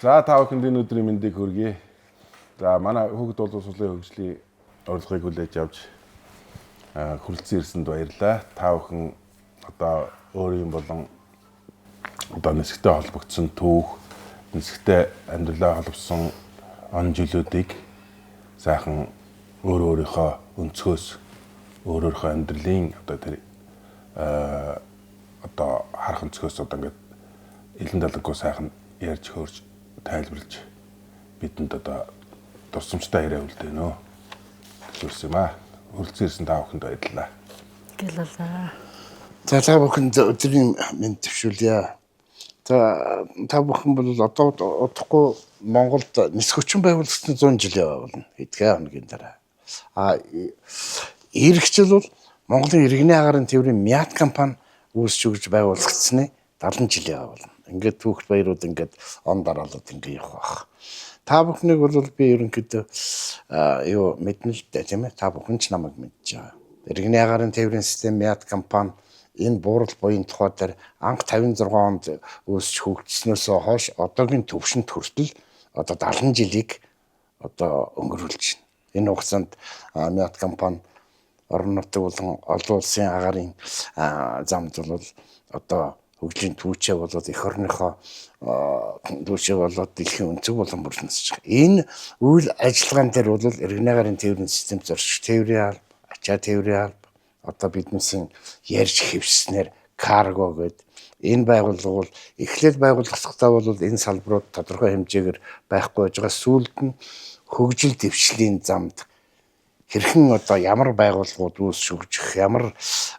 За та бүхэнд энэ өдрийн мэндийг хүргэе. За манай хүүхэд боловсролын хөгжлийн урилгыг хүлээж авч хүрэлцэн ирсэнд баярлалаа. Та бүхэн одоо өөрийн болон одоо нисгтэй холбогдсон түүх, нисгтэй амьдралаа холбосон он жилүүдийг сайхан өөрийнхөө өнцгөөс өөрийнхөө амьдралын одоо тэр одоо харах өнцгөөс одоо ингээд элен далаггүй сайхан ярьж хөрж тайлбарлаж бидэнд одоо дурсамжтай яриа үлдээнэ. Тэгвэрсэн юм аа. Хүрэлцэн ирсэн та бүхэнд баярлалаа. Гэлээ. За та бүхэнд өдрийн мэнд төвшүүлье. За та бүхэн бол одоо удахгүй Монголд нисгөчн байгуулагдсан 100 жил явна. Эдгээр хоногийн дараа. Ирэх жил бол Монголын иргэний агарын тээврийн МЯТ компани үүсч өгж байгуулагдсны 70 жил явна. Ингээд түүх баярууд ингээд он дараалаад ингээд явах байх. Та бүхнийг бол би ерөнхийдөө юу мэднэ л дээ тийм ээ. Та бүхэн ч намайг мэдж байгаа. Иргэний агарын тээврийн систем МЯТ компани энэ буурал буян тухай дээр анх 56 онд үүсч хөгжснөөс хойш одоогийн төвшөнд хүртэл одоо 70 жилийг одоо өнгөрүүлж байна. Энэ хугацаанд МЯТ компани орон нутаг болон олон улсын агарын замд бол одоо хөгжлийн түүчээ болоод эх орныхоо түүчээ болоод дэлхийн өнцөг болон бүрнэсж байгаа. Энэ үйл ажиллагаан дээр бол иргэний агарын тээврийн систем зорчигч тээврийн алба, ачаа тээврийн алба, одоо биднээсийн ярьж хэвснээр карго гэдэг энэ байгууллага бол эхлээд байгуулагдсахдаа бол энэ салбарууд тодорхой хэмжээгээр байхгүй байж байгаа. Сүүлд нь хөгжил дэвшлийн замд хэрхэн одоо ямар байгууллагууд үүсгэж ямар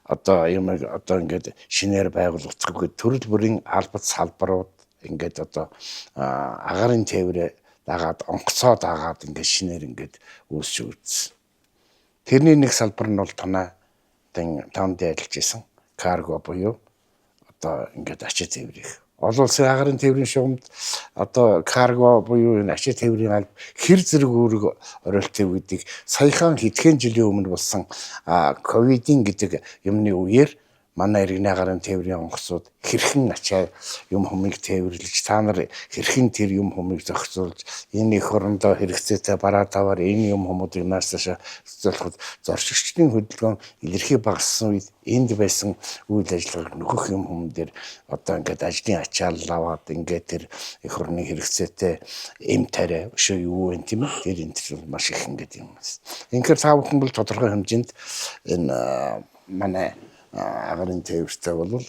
одоо юм одоо ингээд шинээр байгуулагдах гэдэг төрөл бүрийн албат салбарууд ингээд одоо агарын тээврээ дагаад онгоцоо дагаад ингээд шинээр ингээд үүсч өгдсөн. Тэрний нэг салбар нь бол таны танд ажиллаж исэн карго буюу одоо ингээд ачаа тээврийн олон улсын агарын тээврийн шугамд одоо карго буюу энэ ачаа тээврийн алба хэр зэрэг үүрэг оролтыг гэдгийг саяхан хэдхэн жилийн өмнө болсон ковидын гэдэг юмны үеэр манай иргэний агарын тээврийн онгоцууд хэрхэн ачаа юм хүмийг тээвэрлэж та нар хэрхэн тэр юм хүмийг зохицуулж энэ их орондоо хэрэгцээтэй бараа таваар энэ юм хүмүүдийг наасаашаа зөвлөхөд зорчигчдын хөдөлгөөн илэрхий багассан үед энд байсан үйл ажиллагааг нөхөх юм хүмүүс дээр одоо ингээд ажлын ачаал аваад ингээд тэр их орны хэрэгцээтэй эм тариа өшөө юу вэ тийм ээ тэр энэ төр маш их ингээд юм. Инхээр та бүхэн бол тодорхой хэмжээнд энэ манай агарын тээвэртэй бол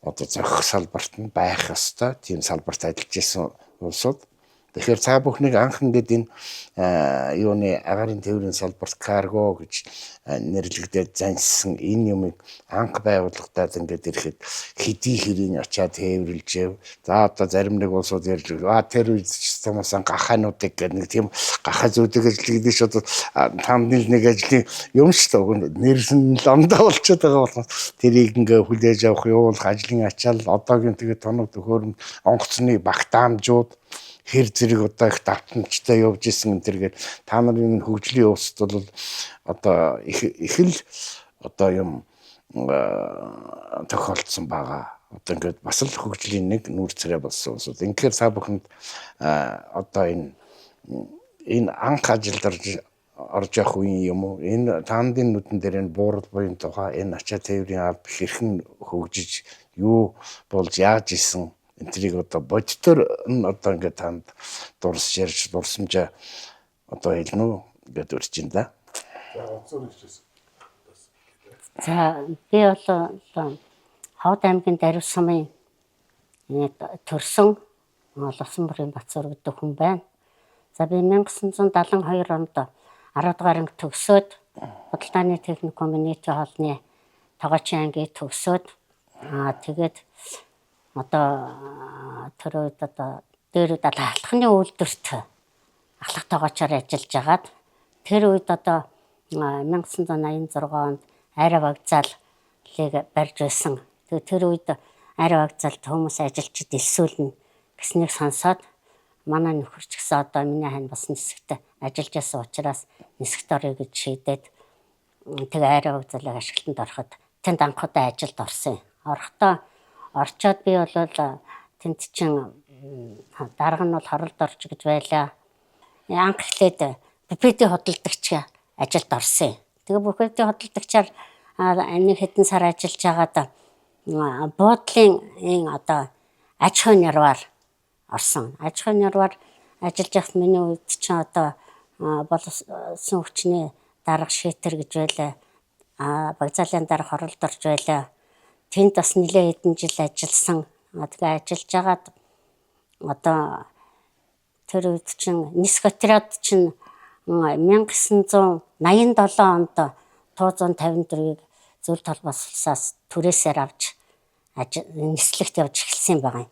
одоо зохих салбарт нь байх ёстой. Тийм салбарт ажиллаж исэн улсууд. Тэгэхээр та бүхнийг анх ингээд энэ юуны агарын тээврийн салбарт карго гэж нэрлэгдээд заншсан энэ юмыг анх байгууллагадад ингээд ирэхэд хэдий хэрийн ачаа тээвэрлжээ. За одоо зарим нэг улсууд ярьж тэр үед системаас гахаануудыг гэдэг нэг тийм гахаа зүйдэг ажил гэдэг чинь одоо тандны нэг ажлын юм шүү дээ. Нэрсэн лондоо болчиход байгаа болохоос тэрийг ингээд хүлээж авах явуулах ажлын ачаал одоогийн тэгээд тоног төхөөрөмж онгоцны багтаамжууд хэр зэрэг одоо их давтамжтай явж исэн энэ төргээд та нарын хөгжлийн улсад бол одоо их л одоо юм тохиолдсон байгаа. Одоо ингээд бас л хөгжлийн нэг нүүр царай болсон улсууд. Инхээр та бүхэнд одоо энэ анх ажилд орж явах үеийн юм уу? Энэ таандын нүдэн дээр энэ буурал буян тухай энэ ачаа тээврийн алба хэрхэн хөгжиж юу болж яаж исэн энтрийг одоо бодтоор нь одоо ингээд танд дурсж ярьж дурсамжаа одоо хэлнэ гэдэг үрж ин да. За би бол Ховд аймгийн Дарив сумын төрсөн Лувсан бүрийн Бацуур гэдэг хүн байна. За би 1972 онд 10 дугаар анги төгсөөд худалдааны техникумын нийтийн хоолны тогоочийн ангийг төгсөөд тэгээд одоо тэр үед одоо дээр үед алхахны үйлдвэрт ахлах тогоочоор ажиллаж агаад тэр үед одоо 1986 онд арай вокзалыг барьж байсан. Тэр үед арай вокзалд хүмүүс ажилчид элсүүлнэ гэснийг сонсоод манай нөхөрч гэсэн одоо миний хань бас нисгт ажиллаж байсан учраас нисгт орё гэж шийдээд тэгээ арай вокзалыг ашиглалтанд ороход тэнд анхудаа ажилд орсон. Орохдоо орчоод би бол тэнд чин дарга нь бол хоролд орж гэж байлаа. Анх эхлээд буфетийн хөдөлгөгч ажилд орсон. Тэгээ буфетийн хөдөлгөгчээр нэг хэдэн сар ажиллаж байгаад буудлын одоо аж ахуйн нярваар орсон. Аж ахуйн нярваар ажиллаж байхад миний үед чинь одоо болсон хүчний дарга шитэр гэж байлаа. Багцаалын дарга хоролд орж байлаа. Тэнд бас нэлээд хэдэн жил ажилласан. Тэгээ ажиллаж байгаад одоо тэр үед чинь нисэх отряд чинь 1987 онд 154-ийг зөвлөлт холбоос улсаас түрээсээр авч нислэгт явж эхэлсэн байгаа юм.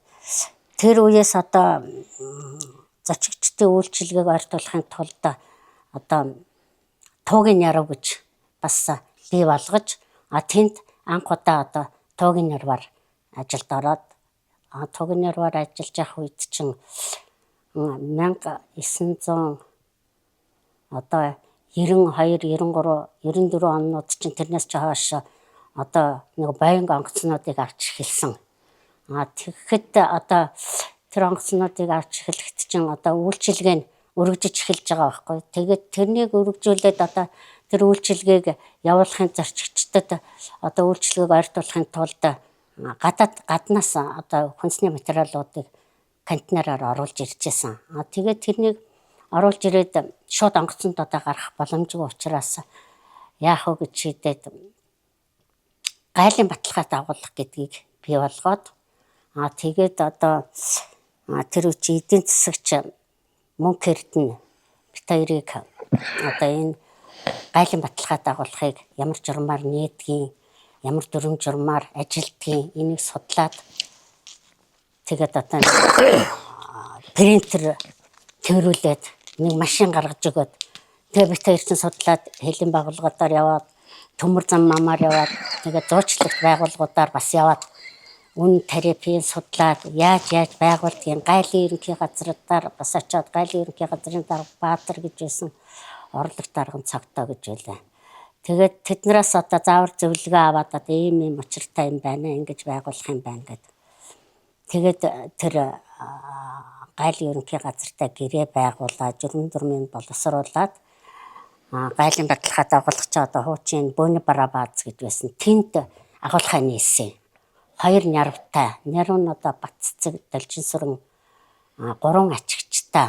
Тэр үеэс одоо зочигчдын үйлчилгээг ойртуулахын тулд одоо туугийн яруу гэж бас бий болгож тэнд анх удаа одоо туугийн нярваар ажилд ороод туугийн нярваар ажиллаж явах үед чинь 1900 одоо 92, 93, 94 оннууд чинь тэрнээс ч хойш одоо нэг байнга онгоцнуудыг авч эхэлсэн. Тэгэхэд одоо тэр онгоцнуудыг авч эхлэхэд чинь одоо үйлчилгээ нь өргөжиж эхэлж байгаа байхгүй. Тэгээд тэрнийг өргөжүүлээд одоо тэр үйлчилгээг явуулахын зорчигчдод одоо үйлчилгээг ойртуулахын тулд гаднаас одоо хүнсний материалуудыг контейнераар оруулж иржсэн. Тэгээд тэрнийг оруулж ирээд шууд онгоцонд одоо гарах боломжгүй учраас яах вэ гэж шийдээд гайлын баталгаат агуулга гэдгийг бий болгоод тэгээд одоо тэр үчи эдийн засагч мөнгө эрдэнэ бит хоёрыг одоо энэ гайлын баталгаат агуулгыг ямар журмаар нээдгийг, ямар дүрм журмаар ажилтгийг энийг судлаад тэгээд одоо принтер тэрүүлээд нэг машин гаргаж өгөөд тэгээ бит хоёр чинь судлаад хэлийн байгууллагуудаар яваад төмөр зам мамаар яваад тэгээ зуучлагч байгууллагуудаар бас яваад үн тарифыг судлаад яаж байгуулдгийг гайлын ерөнхий газруудаар бас очиод гайлын ерөнхий газрын дарга Баатар гэж байсан орлогч дарган цогтоо гэж байлаа. Тэгээд тэднээс одоо заавар зөвлөгөө аваад одоо ийм учиртай юм байна ингэж байгуулах юм байна гэдэг. Тэгээд тэр гайлын ерөнхий газартай гэрээ байгуулаад журмын дүрмийн боловсруулад гайлын баталгаат агуулгач одоо хуучин Бөөний Бараа бааз гэж байсан. Тэнд агуулгаа нээсэн. 2 нярвтай. Нярв нь одоо Батцэг, Далжин сүрэн 3 ачигчтай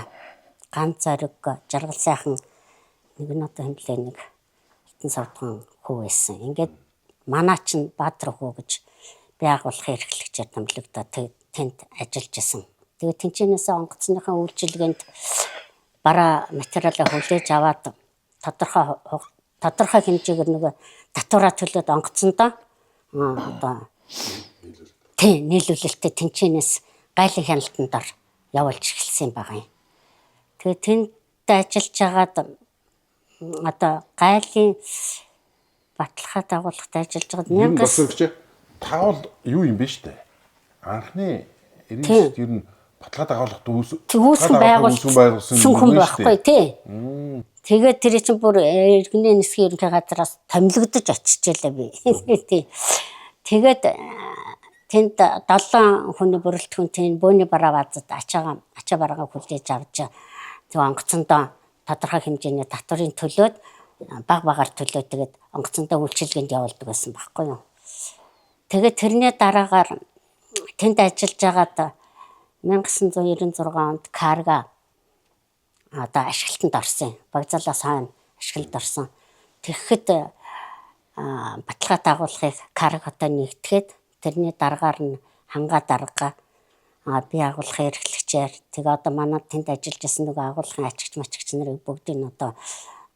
ганц зориг жаргал сайхан нэг нь одоо хэмлээ нэг хитэн савдхан хүү байсан. Ингээд манаа чин Баатар хүү гэж би агуулгын эрхлэгчээр томилогдоод тэнд ажиллаж исэн. Тэгээд тэнцэнээс онгоцныхаа үйлчилгээнд бараа материалаа хүлээж аваад тодорхой хэмжээгээр нөгөө татвараа төлөөд онгоцондоо одоо нийлүүлэлтээ тэнцэнээс гайлын хяналтанд ор явуулж эхэлсэн байгаа юм. Тэгээд тэнд ажиллаж байгаад одоо гайлын баталгаат агуулгад ажиллаж байгаад таавал юу юм бэ штэ. Анхны 90-д ер нь баталгаат агуулгад үүсгэн байгуулсан хүн байхгүй тий. Тэгээд тэр чинь бүр иргэний нисхийн ерөнхий газраас томилогдож очижээ би. Тий. Тэгээд тэнд 7 хүний бүрэлдэхүүнтэй Бөөний Бараа баазад ачаа бараагаа хүлээж авч тэг онгоцондоо тодорхой хэмжээний татварын төлөөд багаар төлөөд тэгээд онгоцондоо үйлчилгээнд явуулдаг байсан байхгүй юу. Тэгээд тэрний дараагаар тэнд ажиллаж байгаад 1996 онд карга одоо ашиглалтанд орсон. Багцаалаас хойно ашиглалд орсон. Тэгэхэд баталгаат агуулгыг каргатай нэгтгэхэд тэрний дараагаар нь хангаа дарга би агуулгын эрхлэгчээр тэгээ одоо манай тэнд ажиллаж байсан нөгөө агуулгын ачигч мачигч нарыг бүгдийг нь одоо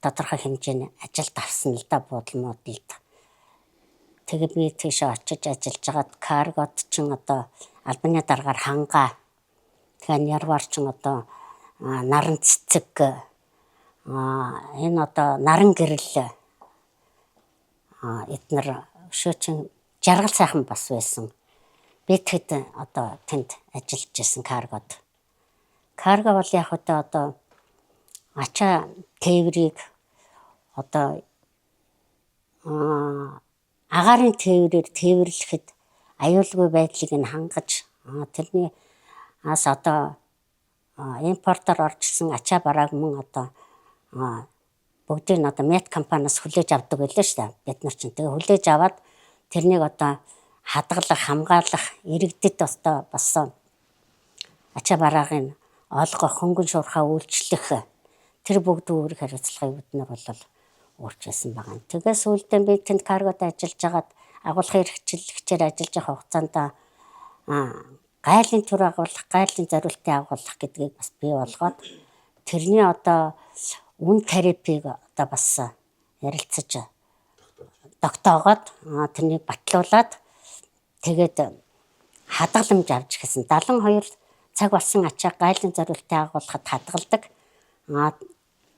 тодорхой хэмжээний ажилд авсан л да буудлын модалд. Тэгээ би тийш очиж ажиллаж байгаад каргод чин одоо албаны даргаар хангаа тэгээ нярвар чин одоо наран цэцэг энэ одоо наран гэрэл эднэр шөөчин жаргал сайхан бас байсан. Би тэгэд одоо тэнд ажиллаж байсан каргод. Карго бол яг одоо ачаа тээврийг одоо агаарын тээврээр тээвэрлэхэд аюулгүй байдлыг нь хангаж тэрний Аас одоо импортоор орж ирсэн ачаа барааг мөн одоо бүгдийг нь одоо мед компаниас хүлээж авдаг байлаа шүү дээ. Бид нар чинь тэгээ хүлээж аваад тэрнийг одоо хадгалах, хамгаалах, иргэдэд бас ачаа бараагын олгох, хөнгөн шуурхаа үйлчлэх тэр бүгд үүрэг хариуцлагыг бид нар бол өөрчилсөн байгаа. Тэгээс сүүлдээ би тэнд каргод ажиллаж хагаад агуулгын хэрэгчлэгчээр ажиллаж байгаа хугацаанд гайлын төр агуулах, гайлын зориултын агуулах гэдгийг бас бий болгоод тэрний одоо үн терапиг одоо бас ярилцаж тогтоогоод тэрнийг батлуулаад тэгээд хадгаламж авч гэсэн 72 цаг болсон ачаа гайлын зориултын агуулахад хадгалдаг.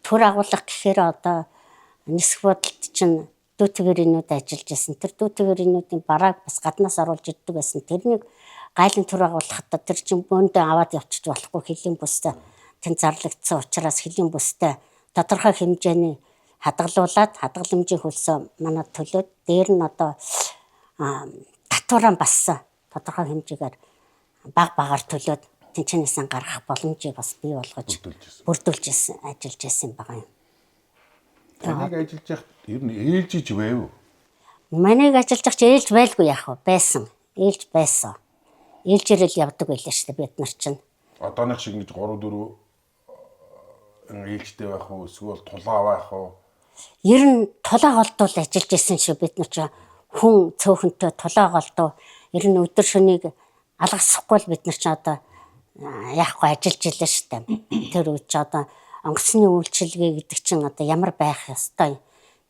Төр агуулах гэхээр одоо нисэх бодолд чинь дүүтгэрийнүүд ажиллаж байсан. Тэр дүүтгэрийнүүдийн барааг бас гаднаас оруулж ирдэг байсан. Тэрнийг гайлын төр агуулахад тэр чинь бөөндөө аваад явчих болохгүй хэлийн бүстэй тэнд зарлагдсан учраас хэлийн бүстэй тодорхой хэмжээний хадгалуулаад хадгаламжийн хөлсөө манай төлөөд дээр нь одоо татвараа бас тодорхой хэмжээгээр багаар төлөөд тэнцэнээсээ гаргах боломжийг бас бий болгож бүрдүүлж ажиллаж байсан байгаа юм. Таныг ажиллаж яхад ер нь ээлжиж байв. Манайг ажиллаж явах чи ээлж байлгүй яах вэ? Байсан. Ээлж байсан. Ээлжээрэл явдаг байлаа шүү дээ бид нар чинь. Одооных шиг нэг 3 4 ээлжтэй байх уу эсвэл тулгаа байх уу? Ер нь тулаа голдуул ажиллаж исэн шүү бид нар чинь хүн цөөхөнтэй тулаа голдуу ер нь өдөр шөнийг алгасахгүй л бид нар чинь одоо яахгүй ажиллаж илээ шүү дээ. Тэр үед ч одоо онгоцны үйлчилгээ гэдэг чинь одоо ямар байх ёстой.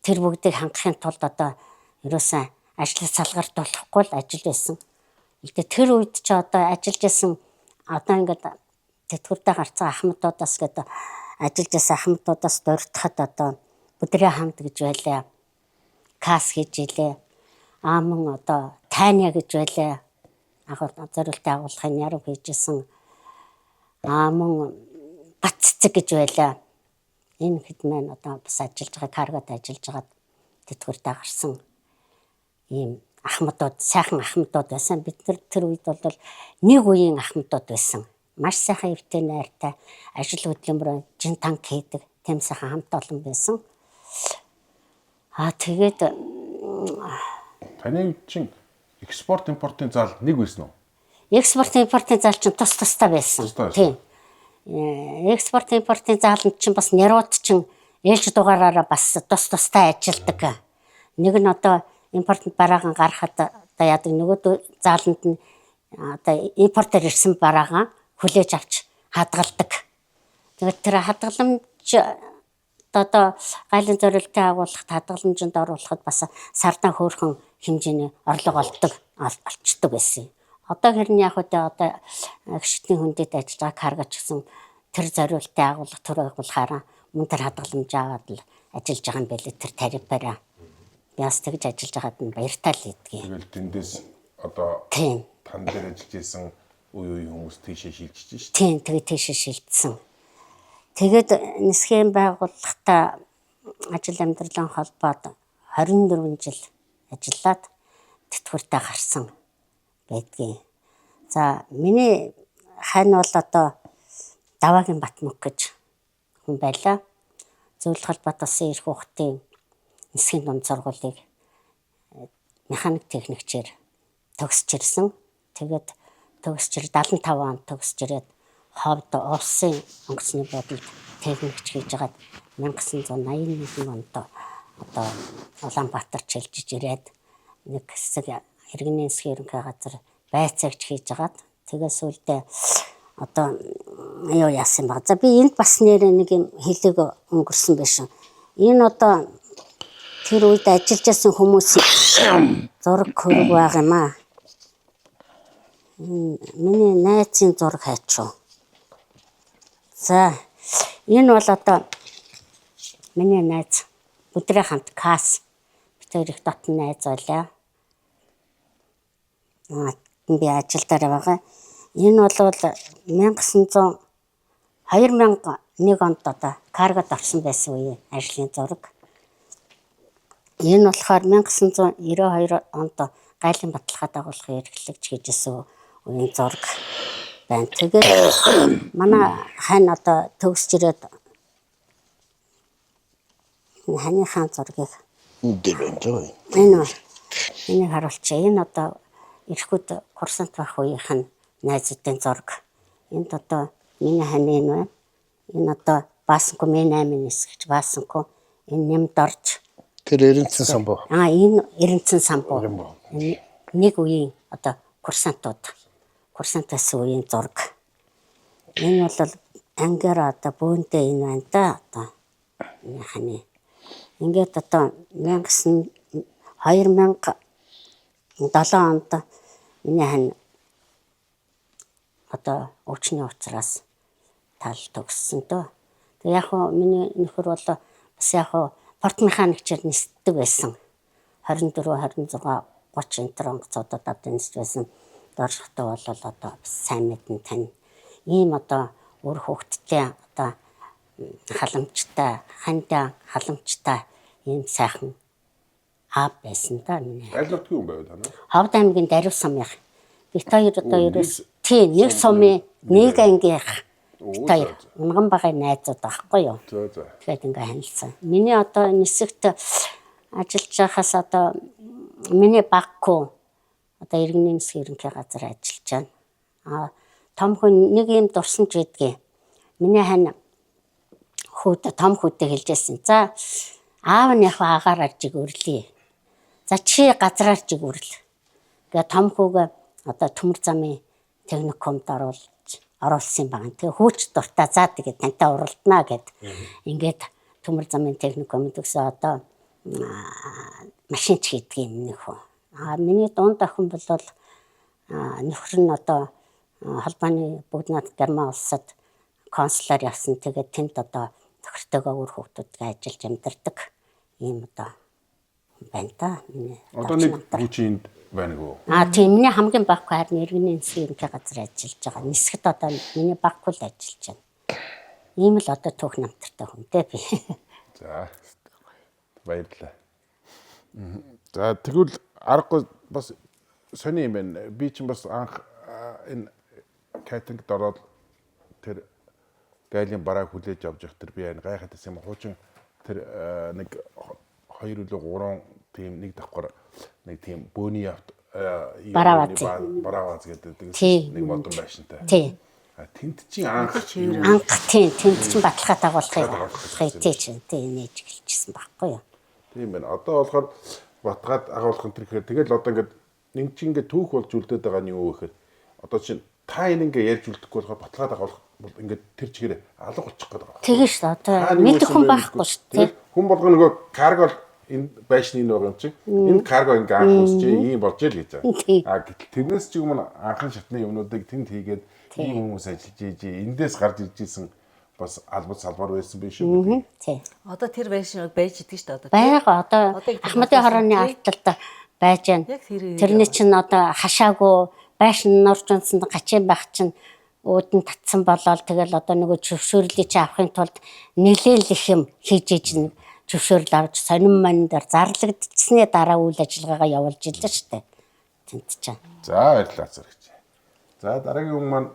Тэр бүгдийг хангахын тулд одоо ерөөсөн ажлыг салгартуулахгүй л ажил байсан. Тэр үед ч одоо ажиллаж исэн одоо ингээд тэтгэвртэй гарцсан ахмадуудаас гэдэг ажиллаж исэн ахмадуудаас дурдхад одоо бүдрээ хамт гэж байлаа. Кас гэж илээ. Мөн одоо тайна гэж байлаа. Зориултын агуулгын яруу хийжсэн. Мөн баццэг гэж байлаа. Энэ хэд маань одоо бас ажиллаж байгаа каргод ажиллаж байгаа тэтгэвртэй гарсан ийм ахмадууд, сайхан ахмадууд байсан. Бид тэр үед бол нэг үеийн ахмадууд байсан. Маш сайхан эвтэй найртай, ажил хөдөлмөрөөр жин танк хийдэг, тэм сайхан хамт олон байсан. Тэгээд таны үед чинь экспорт импортын зал нэг байсан уу? Экспорт импортын зал чинь тустай байсан. Тийм. Экспорт импортын зааланд чинь бас нэрууд чинь ээлж дугаараараа бас тустай ажилладаг. Нэг нь одоо импортод бараагаа гаргахад одоо яадаг нөгөө зааланд нь одоо импортоор ирсэн бараагаа хүлээж авч хадгалдаг. Тэгээд тэр хадгаламж одоо гайлын зориултын агуулгад хадгаламжинд оруулахад бас сардан хөөрхөн хэмжээний орлого олцдог байсан. Одоо хэрний яг одоо гişтний хүндэд ажиллаж байгаа каргаж гэсэн тэр зориултын агуулга төр агуулгаараа мөн тэр хадгаламж аваад л ажиллаж байгаа юм байлээ тэр тарифаараа. Яс тэгж ажиллаж байгаад нь баяртай л идэгий. Тэгэл тэндээс одоо тань дээр ажиллаж исэн үе хүмүүс тийшээ шилжиж шүү дээ. Тийм, тэгээд тийшээ шилжсэн. Тэгээд нисхийн байгууллагатай ажил амьдралын холбоод 24 жил ажиллаад тэтгэвртэй гарсан байдгийг. За миний хань бол одоо Даваагийн Батмөнх гэж хүн байлаа. Зөвлөх холбоот улсын эрх ухтын нисхийн дунд сургуулийг механик техникчээр төгсөж ирсэн. Тэгээд төгсөж 75 онд төгсөж ирээд ховд улсын онгоцны бодолд техникч хийж хагаад 1981 онд одоо Улаанбаатар чилжиж ирээд нэг хэсэг иргэний засгийн ерөнхий газар байцаагч хийж хагаад тэгээд сүүлдээ одоо юу яасан баг. За би энд бас нэрээ нэг юм хэлэг өнгөрсөн байсан. Энэ одоо тэр үед ажиллаж байсан хүмүүсийн зураг хөрөг баг юм аа. Миний найзын зураг хайчуу. За энэ бол одоо миний найз бүдрээ хамт кас бид их дотн найз байлаа. Би ажил дээр байгаа. Энэ бол 2001 онд одоо каргод орсон байсан үеийн ажлын зураг. Энэ болохоор 1992 онд гайлын баталгаа дагуулгын эрхлэгч хийжсэн үеийн зураг. байна. Тэгээд манай хань одоо төгсж ирээд ханыхаа зургийг Дээр байна л. энэ энийг харуулчих. Энэ одоо ирэхүүд курсант байх үеийнх нь найзуудын зураг. Энд одоо миний хань энэ байна. Энэ одоо Баасанку М8-ын нисгч Баасанку энэ нэмд орж. Тэр Эренцэн самбуу. Энэ Эренцэн самбуу. Энэ нэг үеийн одоо курсантаас үеийн зураг. Энэ бол ангиара одоо бөөнтэй энэ байна да одоо миний ханы. Ингээд одоо 2007 онд миний хань одоо өвчний учраас тал төгссөн дөө. Тэг яг хөө миний нөхөр бол бас яг хөө порт механикчээр нисдэг байсан. 24, 26, 30 энэ онгоцуудад одоо нисж байсан. Доршохтой бол одоо бас сайн мэдэн тань. Ийм одоо өөр хөвгттэй одоо халамжтай, хандаа халамжтай ийм сайхан аав байсан да миний. Аль нутгийн хүн байв та нар? Ховд аймгийн Дарив сумынх. Бид хоёр одоо ерөөс тийм нэг сумын нэг ангийнх. Бид хоёр унган багын найзууд байхгүй юу? За. Тэгээд ингээ танилцсан. Миний одоо нисэгт ажиллаж байхаас одоо миний баггүй одоо иргэний нисгийн ерөнхий газар ажиллаж байна. Том хүн нэг юм дурсан ч гэдгийг. Миний хань том хүүтэй хэлжсэн. За аав нь яг агаар аржиг өрлөө. За чи газраар жиг үрл. Гэ том хүүгээ одоо төмөр замын техникумд оруулсан байгаа. Тэгээ хүүч дуртай за тэгээд тантай уралдана гэд. Ингээд төмөр замын техникумд төгсөө одоо машинч хийдэг юм нэг хөө. Миний дунд охин бол нөхөр нь одоо холбооны бүгд найрамдах Герман улсад консулаар явсан. Тэгээд тэнд одоо нөхөртөөгөө өөр хүүхдүүдгээ ажиллаж амьдардаг. Ийм одоо байна та. Одоо нэг хүчинд байна гоо. Тийм миний хамгийн баггүй харин иргэний нисгийн ерөнхий газар ажиллаж байгаа. Нисгэд одоо миний баггүй л ажиллаж байна. Ийм л одоо түүх намтартай хүнтэй би. За. Баярлалаа. За тэгвэл аргагүй бас сони юм байна. Би чинь бас анх энэ катингд ороод тэр гайлийн барааг хүлээж авч явах тэр би гайхаад байсан юм. Хуучин тэр нэг 2 үлээ 3 тийм нэг давхар нэг тийм бөөний авт барааваз гэдэг нэг модон байшинтай. Тийм. Тэнд чинь анх тийм тэнд чинь баталгаа дагуулахыг тийм нээж гэлжсэн байхгүй юу. Тийм байна. Одоо болохоор батгаад агуулах энэ тэгэхээр тэгэл одоо ингээд нэг чинь ингээд түүх болж үлдээд байгаа нь юу гэхээр одоо чинь та энэ ингээд ярьж үлдэхгүй болохоор баталгаад агуулах бол ингээд тэр чигээр алга болчих гээд байгаа. Тэгээ шүү дээ. Одоо мэдэх хүн байхгүй шүү дээ. Хүн болго нөгөө карго энэ байшны нэг юм чинь энэ карго ингээ анх үсч ийм болж ил гэж байгаа. Гэтэл тэрнээс ч юм анхан шатны юмнуудыг тэнд хийгээд ийм хүмүүс ажиллаж ийж эндээс гарч ирж исэн бас албац салбар байсан биш үү? Тийм. Одоо тэр байшин байж идэг шүү дээ. Бага одоо Ахмадын хорооны ардталд байж байна. Тэрний чинь одоо хашаагүй байшин норж унсан гачин байх чинь өөдөн татсан болоод тэгэл одоо нөгөө зөвшөөрлийг чи авахын тулд нэлээл их юм хийж иж нэг зөвшөөрөл авч сонин мань дээр зарлагдсны дараа үйл ажиллагаагаа явуулж илээ шүү дээ. Тэнт чинь. За баярлалаа зэрэгч. За дараагийн хүн маань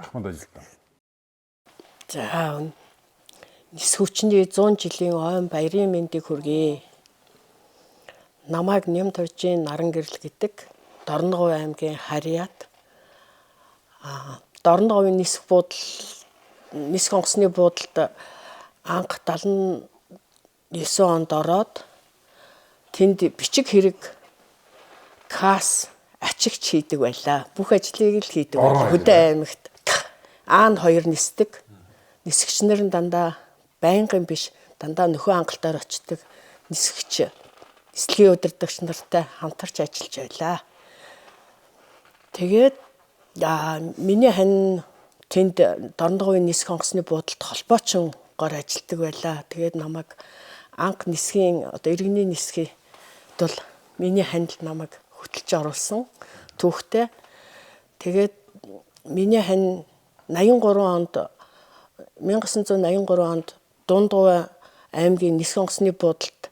Ахмад ажилтан. За нис хүчний 100 жилийн ойн баярын мэндийг хүргэе. Намайг Нэм Туржийн Наран гэрэл гэдэг Дорноговь аймгийн Харьяат Дорноговын нисэх онгоцны буудалд анх 79 онд ороод тэнд бичиг хэрэг кас ачигч хийдэг байлаа. Бүх ажлыг л хийдэг байлаа. Хөдөө аймагт аан 2 нисдэг. Нисгчнэр нь дандаа байнгын биш, дандаа нөхөө хангалтаар очдог нисгч, нислэгийн удирдагч нартай хамтарч ажиллаж байлаа. Тэгээд миний хань тэнд Дорноговын нисэх онгоцны буудалд холбоочин гоор ажилладаг байлаа. Тэгээд намайг анх нисхийн одоо иргэний нисхийд бол миний ханд намайг хөтлж оруулсан түүхтэй. Тэгээд миний хань 1983 онд Дундгуй аймгийн нисэх онгоцны буудалд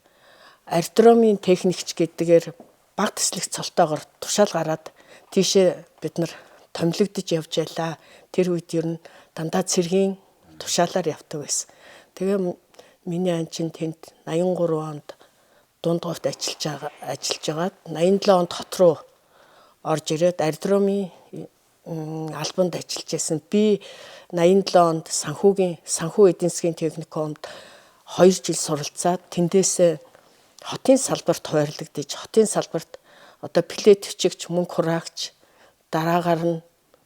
аэродромын техникч гэдгээр баг тэслэх цолтоогоор тушаал гараад тийшээ бид нар томилогдож явж байлаа. Тэр үед ер нь дандаа цэргийн тушаалаар явдаг байсан. Тэгээ миний ан чинь тэнд 83 онд дунд говьт ажиллаж агаад 87 онд хот руу орж ирээд аэродромын албанд ажиллаж байсан. Би 87 онд санхүү эдийн засгийн техникумд 2 жил суралцаад тэндээсээ хотын салбарт хуваарлагдаж, хотын салбарт одоо плет бичигч, мөнгө хураагч, дараагаар нь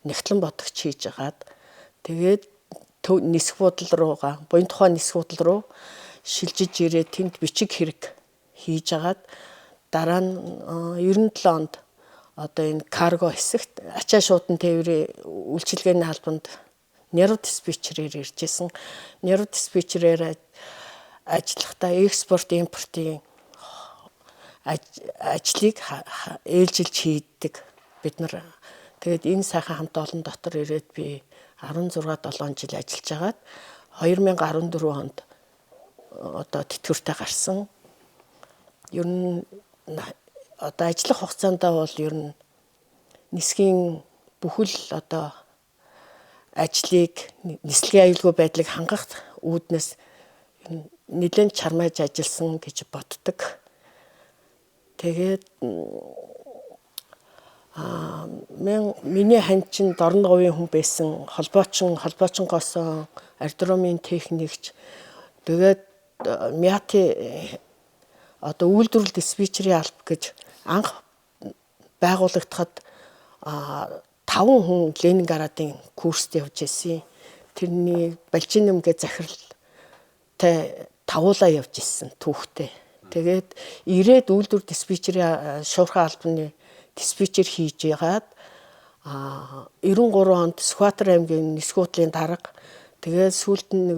нэгтлэн бодогч хийж агаад тэгээд нисэх бодол руугаа, буян тухайн нисэх бодол руу шилжиж ирээд тэнд бичиг хэрэг хийж агаад дараа нь 97 онд одоо энэ карго хэсэгт ачаа шуудан тээврийн үйлчилгээний албанд няруу диспетчерээр иржсэн. Няруу диспетчерээр ажиллахдаа экспорт импортын ажлыг ээлжилж хийдэг бид нар. Тэгээд энэ сайхан хамт олон дотор ирээд би 16-7 жил ажиллаж агаад 2014 онд одоо тэтгэвртэй гарсан. Ер нь одоо ажиллах хугацаандаа бол ер нь нисхийн бүхэл одоо ажлыг нислэгийн аюулгүй байдлыг хангах үүднээс нэлээд чармааж ажилласан гэж боддог. Тэгээд миний хань чинь дорн говийн хүн байсан, холбоочин госон, аэродромын техникч. Тэгээд Мяти одоо үйлдвэрлэл диспетчерийн алба гэж анх байгуулагдахад 5 хүн Ленинградын курст явж ирсэн. Тэрний Балжинэмгээ захиралтай тавуулаа явж ирсэн түүхтэй. Тэгээд ирээд үйлдвэр диспетчерийн шуурхай албаны диспетчер хийж ягаад 93 онд Сүхбаатар аймгийн нисэх хутлын дарга тэгээд сүүлд нь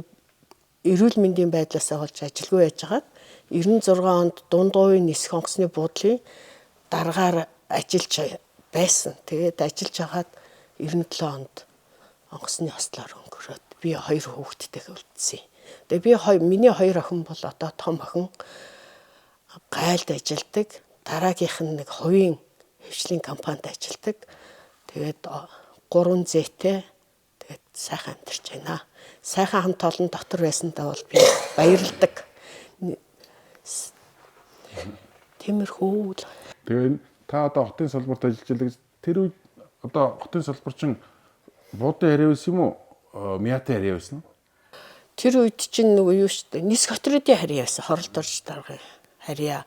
эрүүл мэндийн байдлаасаа болж ажилгүй яжгаад 96 онд дунд говийн нисэх онгоцны буудлын даргаар ажиллаж байсан. Тэгээд ажиллаж хагаад 97 онд онгоцны ослоор өнгөрөөд би 2 хүүхэдтэйгээ үлдсэн. Тэгээ миний 2 охин бол одоо том охин гайлд ажилдаг. Дараагийнх нь нэг хувийн хвшлийн компанид ажилдаг. Тэгээд 3 зээтэй. Тэгээд сайхан амьдарч байна. Сайхан хамт олон дотор байсандаа бол би баярлдаг. Тиймэрхүү. Тэгээ та одоо хотын салбарт ажиллаж байгаа. Тэр үед одоо хотын салбар чинь буудын харьяа байсан юм уу? Мяти харьяа байсан уу? Тэр үед чинь нөгөө юу шүү дээ. Нисэх хотруудын харьяа байсан. Хоролт орж дарга харьяа.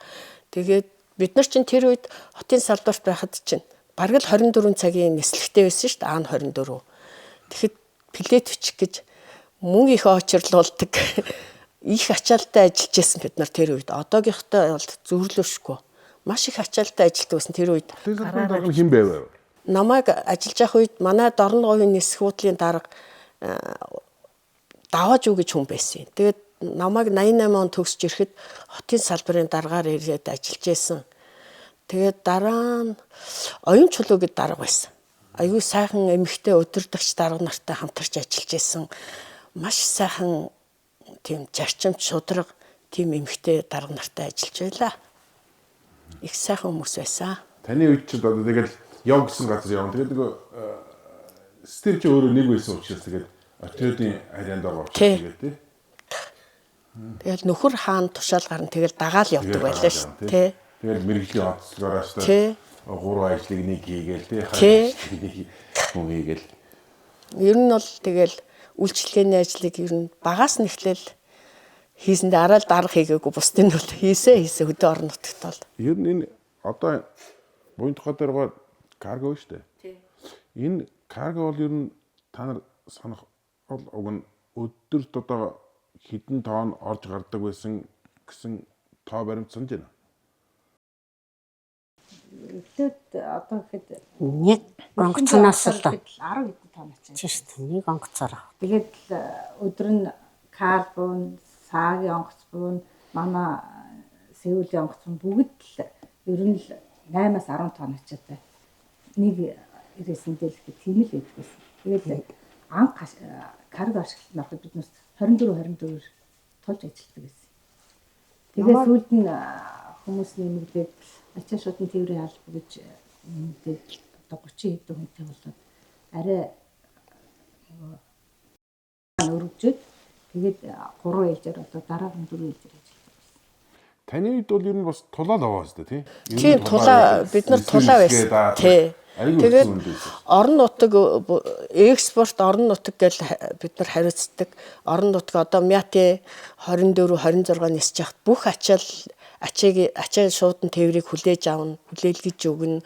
Тэгээд бид нар чинь тэр үед хотын салбарт байхад чинь бараг л 24 цагийн нислэгтэй байсан шүү дээ. Аан 24. Тэгэхэд плет бичих гэж мөнгө их очирлуулдаг. Их ачаалттай ажиллаж байсан бид нар тэр үед. Одоогийнхтой бол зөвлөшгүй. Маш их ачаалттай ажилладаг байсан тэр үед. Тэр салбарын дарга хэн байв? Намайг ажиллаж явах үед манай дорн говийн нисэх хутлын дарга давааж үг гэж хүн байсан. Тэгээд намайг 88 он төгсөж ирэхэд хотын салбарын даргаар ирээд ажиллаж байсан. Тэгээд дараа нь оюун чулуу гэдэг дарга байсан. Аюу сайхан эмэгтэй удирдагч дарга нартай хамтарч ажиллаж байсан. Маш сайхан тийм зарчимч шудраг тийм эмэгтэй дарга нартай ажиллаж байлаа. Их сайхан хүмүүс байсан. Таны үед ч одоо тэгэл яв гэсэн газар явна. Тэгээд нөгөө систем чи өөрөө нэг байсан учраас тэгээд отрядын харьяанд байгаа учраас тэгээд тий. Тэгэл нөхөр хаан тушаал гарна тэгэл дагаал явдаг байлаа шүү дээ. Тэгэл мэрэгжлийн онцлогоороо шүү дээ. 3 ажлыг нэг хийгээл тий. Хүн хийгээл. Ер нь бол тэгэл үйлчлэгээний ажлыг ер нь багаас нь эхлээл хийсэндээ арай л дарга хийгээгүй бусдын нь бол хийсээ хөдөө орон нутагт бол. Ер нь энэ одоо буян тухай дээр байгаа карго шүү дээ. Тий. Энэ карго бол ер нь та нар санах бол уг нь өдөрт одоо хэдэн тонн орж гардаг байсан гэсэн тоо баримтсан байна. Эхлээд одоо гэхэд Нэг онгоцноос л 10 хэдэн тонн очив. тийм шүү дээ. Нэг онгоцоор. Тэгээд өдөр нь карбон, саагийн онгоц буун, манай Сеулийн онгоц буун бүгд л ер нь л 8-аас 10 тонн очиатай. Нэг ирээсэндээ л тийм л байдаг байсан. Тэгээд анх карго ашиглалтанд авахд биднээс 24-24-ээр тулж ажилладаг байсан. Тэгээд сүүлд нь хүмүүс нэмэгдээд ачаа шуудын тээврийн алба гэж нэмэгдээд одоо 30 хэдэн хүнтэй болоод арай өргөжөөд тэгээд 3 ээлжээр одоо дараагийн 4 ээлжээр ажиллаж байна. Таны үед бол ер нь бас тулаал аваа хэвчээ тий. Тийм тулаа бид нар тулаа байсан. Тий. Тэгээд орон нутаг экспорт орон нутаг гэж бид нар хариуцдаг. Орон нутаг одоо мяти 24 26 нисэж яхад бүх ачаа шуудан тээврийг хүлээж авна, хүлээлгэж өгнө.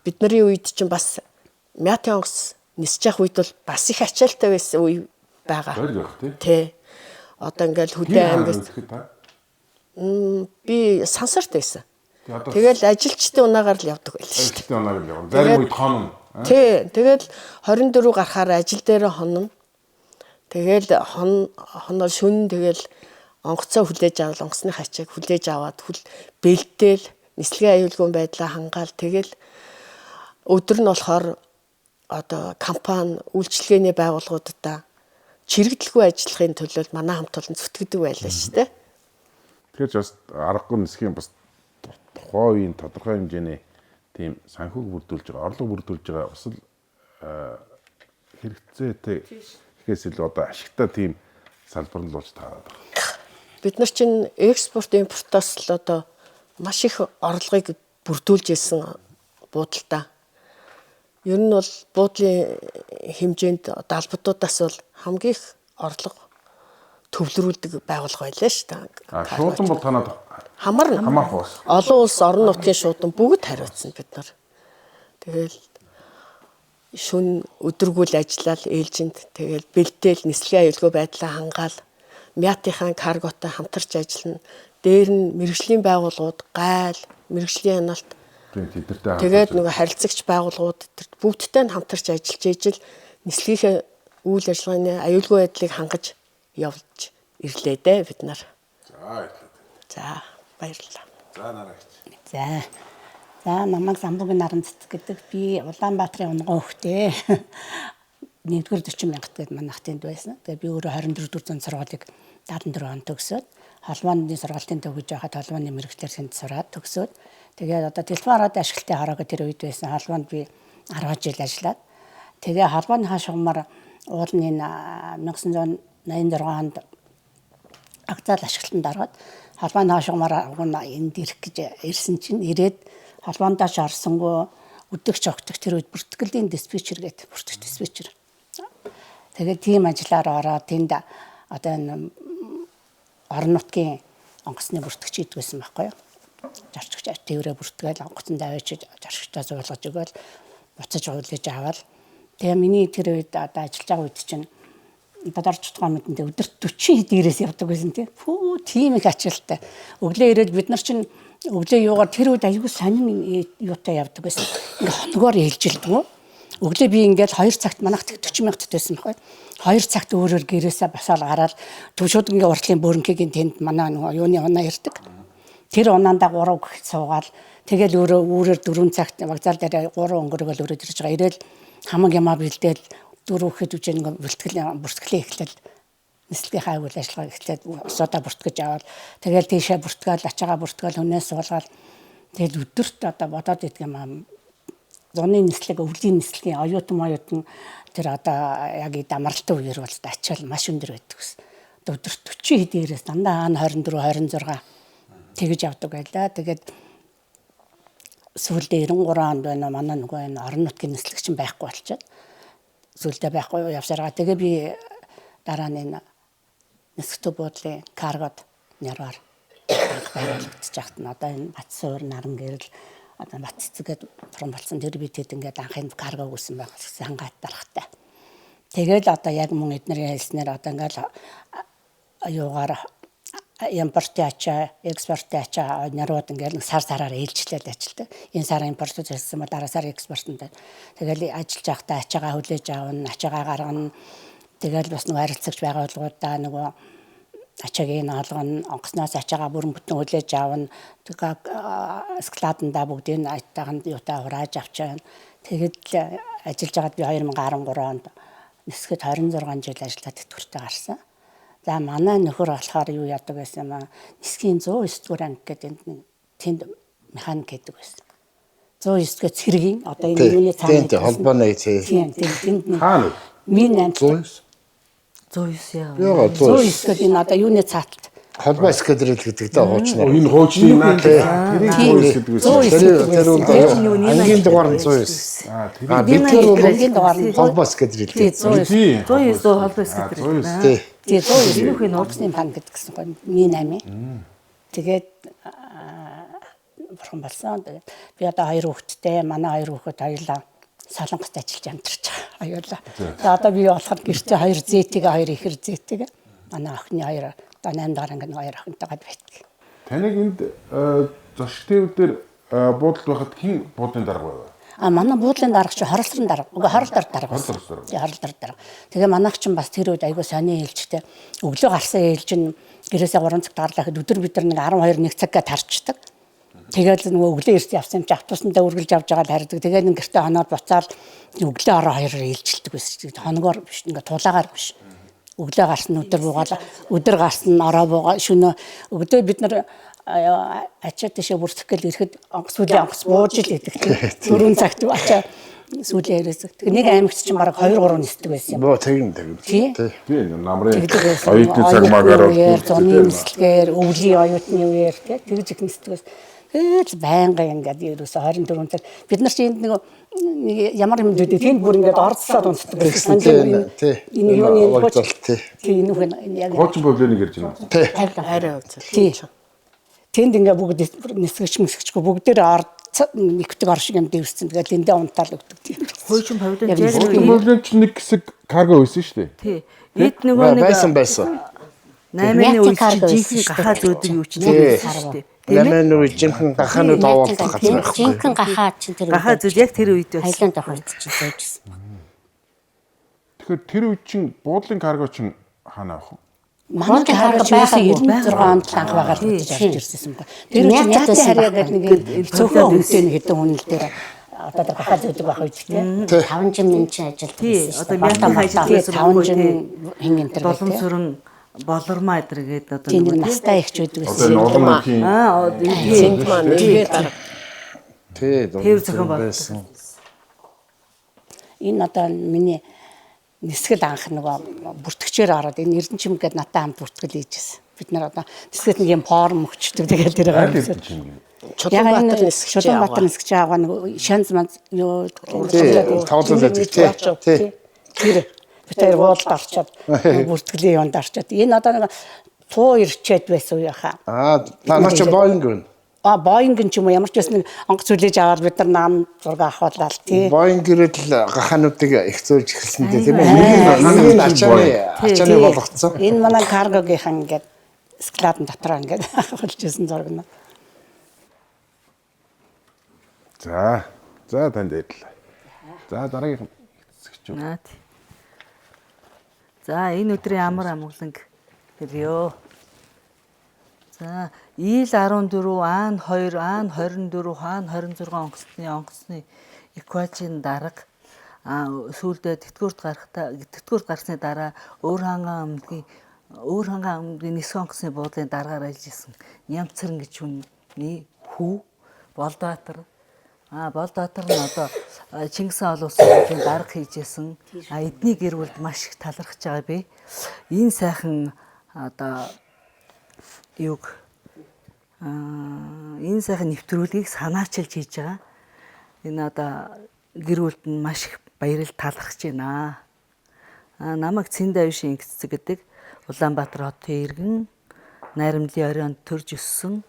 Бидний үед чинь бас мяти онгоц нисэж явах үед бол бас их ачаалтай байсан үе байгаа. Тий. Одоо ингээл хөдөө аймагт би сансарт байсан. Тэгэл ажилчдын унаагаар л явдаг байлаа шүү дээ. Ажилчдын унаагаар л явна. Зарим үед хонон. Тий. Тэгэл 24 гарахаар ажил дээр хонно. Тэгэл хоноо шүн тэгэл онгоцоо хүлээж авал онгоцны хачааг хүлээж аваад бэлдээл нислэгийн аюулгүй байдлаа хангаал тэгэл өдөр нь болохоор одоо компани үйлчилгээний байгууллагуудаа чирэгдэлгүй ажиллахын төлөө манай хамт олон зүтгэдэг байлаа шүү дээ. Тэгэхээр ч бас аргагүй нисхийн бас тухайн үеийн тодорхой хэмжээний тийм санхүүг бүрдүүлж байгаа, орлого бүрдүүлж байгаа бас л хэрэгцээтэй ихээс илүү одоо ашигтай тийм салбар нь болж таараад байгаа. Бид нар чинь экспорт импортоос л одоо маш их орлогыг бүрдүүлж ирсэн буудалтай. Ер нь бол буудлын хэмжээнд албадуудаас бол хамгийн их орлого төвлөрүүлдэг байгууллага байлаа шүү дээ. Шуудан бол танад хамаарна. Хамаах бас. Олон улс орон нутгийн шуудан бүгд хариуцсан бид нар. Тэгэл шүн өдөргүүл ажиллаад ээлжинд тэгэл бэлдээл нислэгийн аюулгүй байдлаа хангаал мятийнхаа карготой хамтарч ажиллана. Дээр нь мэрэгжлийн байгууллагууд гайл мэрэгжлийн яналт тэгээд нөгөө харилцагч байгууллагууд бүгдтэй хамтарч ажиллаж ижил нислэгийн үйл ажиллагааны аюулгүй байдлыг хангаж явж ирлээ дээ бид нар. За баярлалаа. За нарагч. За намайг Самбугийн Наранцэцэг гэдэг. Би Улаанбаатарын унган хөхтэй. 1-р 40 мянгат гээд манай хатанд байсан. Тэгээ би өөрөө 24 дүрзэн сургуулийг 74 онд төгсөөд холбооны сургалтын төгөж байхад холбооны мэрэгчлэр сэнд сураад төгсөөд тэгээд одоо телефон хараад ашиглалтын хараага тэр үед байсан холбоонд би 10 жил ажиллаад тэгээ холбооны хаашгамаар уулын 1986 онд агцаал ашиглалтанд ороод холбооны хаашгамаар энд ирэх гэж ирсэн чинь ирээд холбоондооч орсонгүй өдөгч огтх тэр үед бүртгэлийн диспетчер гэдэг бүртгэж диспетчер. Тэгээд тийм ажиллаар ороод тэнд одоо энэ орон нутгийн онгоцны бүртгэж идэгсэн байхгүй юу? Жарчигч тээврээ бүртгээл онгоцон даваачиж жарчигчдаа зуулгаж өгөөл буцаж уулж аваад тэгээ миний тэр үед одоо ажиллаж байгаа үед чинь бадарч тутгаан мэдэнтэй өдөрт 40 дээрээс явдаг байсан тийм. Фүү тийм их ачаалтай. Өглөө ирээд бид нар чинь өглөө юугаар тэр үед аягүй сонин юутай явдаг байсан. Ингээ хоногоор ээлжилдэг. Өглөө би ингээл 2 цагт манайх 40 мянгат байсан байхгүй. 2 цагт өөрөөр гэрээсээ басаал гараад төвшөөд ингээ уртлын бөөрнкийн тэнд манай юуны унаа ирдэг. Тэр унаандаа 3 гэх суугаал тэгэл өөрөөр 4 цагт вокзал дээр 3 өнгөрөөгөл өрөөд ирж байгаа. Ирээл хамаг ямаа бэлдээл 4 гэхэд үжиг ингээ бүртгэлийн эхлэл нислэгийн хайгуул ажиллагаа эхлээд усуудаа бүртгэж аваад тэгэл тийшээ бүртгээл ачаагаа бүртгээл хүнээс суулгаад тэгэл өдөрт одоо бодоод идэх юм аа зуны нислэг өвлийн нислэгийн оюутан тэр одоо яг дамралтай үеэр бол ачаал маш өндөр байдаг ус. Одоо өдөрт 40 дээрээс дандаа 24 26 тэгж явдаг байлаа. Тэгээд сүүлдээ 93 онд байна манай нөгөө энэ орон нутгийн нислэгч байхгүй болчиход сүүлдээ байхгүй явсараа тэгээ би дараа нь нисгтүү буудлын каргод няраар байгуулагдчих жахт нь одоо энэ Батсуур наран гэрэл одоо Батцэцгээд туран болсон тэр би тэд ингээд анхын карго өгсөн байх гэсэн хангаат дарахтай. Тэгэл одоо яг мөн эднэрийн хэлснээр одоо ингээд юугаар импортын ачаа, экспортын ачаа нярууд ингээд сараар ээлжлээд ажилтдаг. Энэ сар импортод хэлсэн бол дараа сар экспортод. Тэгэл ажиллаж байхдаа ачаагаа хүлээж авна, ачаагаа гаргана. Тэгэл бас нөгөө харилцагч байгууллагуудаа нөгөө ачаагийн олгоно, онгоцноос ачаагаа бүрэн бүтэн хүлээж авна. Тэгээ складандаа бүгдийг айтайхан юутай хурааж авчаана. Тэгэд ажиллаж байгаад би 2013 онд нисгэд 26 жил ажиллаад тэтгэвртэй гарсан. За манай нөхөр болохоор юу яадаг байсан юм аа нисгийн 109 дугаар анги гэдэг тэнд механик гэдэг байсан. 109 гэж цэргийн одоо энэ юуны цаана. Тийм холбооны тий. Тийм тэнд нь Хаана вэ? минь амт 109 яа. Яа 109 гэж энэ одоо юуны цааталт. холбоо эскадрил гэдэг дээ хуучнаар. Энэ хуучны наад тэрийг хөөс гэдэг үү? Тэр ангийн дугаар нь 109. Бидний ангийн дугаар нь холбоо эскадрил. тий 109. 109 холбоо эскадрил. Тий. тий 109 энэхүү нурцны пан гэдэг гэсэн гоё минь амь. Тэгээд бурхан болсон. Тэгээд би одоо 2 хүүхэдтэй манай 2 хүүхэд хоёулаа Солонгост ажиллаж амьдарч байгаа. Аюулаа. За одоо би болохоор гэртээ 2 зээтийг 2 ихэр зээтийг манай охины 2 одоо 8 дахь ангийн 2 охинтойгоо байдаг. Таныг энд зочдын дээр буудалд байхад хин буудлын дарга байв? Манай буудлын дарга чи хоролцсон дарга. Үгүй хоролдор дарга. Хоролдор дарга. Тэгээ манайх ч бас тэр үед айгүй сони ээлжтэй. Өглөө гарсан ээлж нь гэрээсээ 3 цаг гарлахад өдөр бид нар 12 1 цагаа тарчдаг. Тэгээд нөгөө өглөө ирсэн явсан юм чи автобусандаа үргэлж явж байгаа л хардаг. Тэгээд ин гэртээ хоноод буцаад өглөө ороо 2-оор ээлжилдэг байсан. Хоногоор биш ингээ тулаагаар биш. Өглөө гарсан өдөр буугаал өдөр гарсан ороо буугаа шөнө өглөө бид нар ачаа тийшээ бүртгэх гээл ирэхэд сүүлийн онгоц бууж л идэг. 4 цагт ачаа сүүлийн ирээс. Нэг аймагт чинь бараг 2 3 нисдэг байсан юм. Боо тэгэн. Тий. Тийм намрын оюутны цаг магаар зуны нислэгээр өвлийн оюутны үеэр тэгж их нисдэг байсан. Тэгэл байнга ингээд ерөөсө 24 цаг бид нар чинь нэг ямар юм дүү тэнд бүр ингээд орцсоод унтдаг байсан. Энэ юуны хууч тий энэ хүн яг хуучин проблемыг ярьж байна. Тий. Арай үзэл. тий. Тэнд ингээд бүгд нисгэгчгүй бүгдээр нэгдэг ор шиг юм дэвссэн. Тэгээд эндээ унтаал өгдөг тийм. Хуучин павлин яг Хуучин проблем чинь нэг хэсэг карго байсан шүү дээ. тий. Эд нөгөө нэг байсан. 8-ны үед жинхэнэ гахаа зөөдөг юу ч тийм шүү дээ. Нэмэн үе жинхэнэ гахаанууд аваалдах газар байхгүй. Жинхэнэ гахаа чинь тэр Гахаа зөөж яг тэр үед байсан. Хайланд авахд чинь зөөжсэн. Тэгэхээр тэр үед чинь буудлын карго чинь хаана авах вэ? Манай карго байсан 96 онд л анх байгаад гэж авч ирсэн юм ба. Тэр үед яатан харьяа гэдэг нэг цөөхөн үнэтэй нэг хэдэн хүнэл дээр одоо тэр гахаа зөөдөг байх үед тийм 5 жимийн чинь ажилтдаг байсан. Одоо мянган ажил байсан 5 жим хин энэ төр Долом сүрэн болормаа эдэргээд одоо тийм нэг настай ихчүүд Одоо байсан. энэ олон мөнхийн Синтман нэгээ дарга. Тий. тэр зөвхөн байсан. Энэ одоо миний нисгэл анх нөгөө бүртгэгчээр ороод энэ Эрдэнэчим гээд надтай хамт бүртгэл хийжсэн. Бид нар одоо нисгэд нэг юм форм өгчдөг тэгээд тэр аль гаргасан. хэдэн чинь Чулуунбаатар нисгэж Чулуунбаатар нисгэж байгаа нэг шанз манд юу тоглолт тий. тэр бид хоёр буудалд орчоод бүртгэлийн юунд орчоод энэ одоо нэг туу ирчээд байсан уу яхаа. Наа чи боинг гэн. Боинг ч юм уу ямар ч байсан нэг онгоц үлээж аваад бид нар нам зураг авахлаа тий. Боинг гэрэл гахаануудыг их зөөлж эхэлсэндээ тийм ээ. Ачааны болгоцсон. Энэ манай каргогийнхан ингээд склад дотор ингээд авахулж ирсэн зураг нь. За танд баярлалаа. За дараагийн хэсэгч. За энэ өдрийн амар амгаланг хэлё. За ил 14 аан 2 аан 24 хаан 26 онгоцны эквацийн дарга сүүлдээ тэтгэврт гарсны дараа өөр ханган аймгийн нисгэн онгоцны буудлын даргаар ажиллаж исэн Нямцэрэн гэж хүний хүү Болдбаатар Болдбаатар нь одоо Чингис хаан олон улсын дарга хийжсэн. Эдний гэр бүлд маш их талархаж байгаа би. Энэ сайхан одоо юг энэ сайхан нэвтрүүлгийг санаачилж хийж байгаа. Энэ одоо гэр бүлд нь маш их баярал талархаж байна. Намайг Цэндавшин Ингэцэг гэдэг Улаанбаатар хотын иргэн найрамдлын оройн төрж өссөн.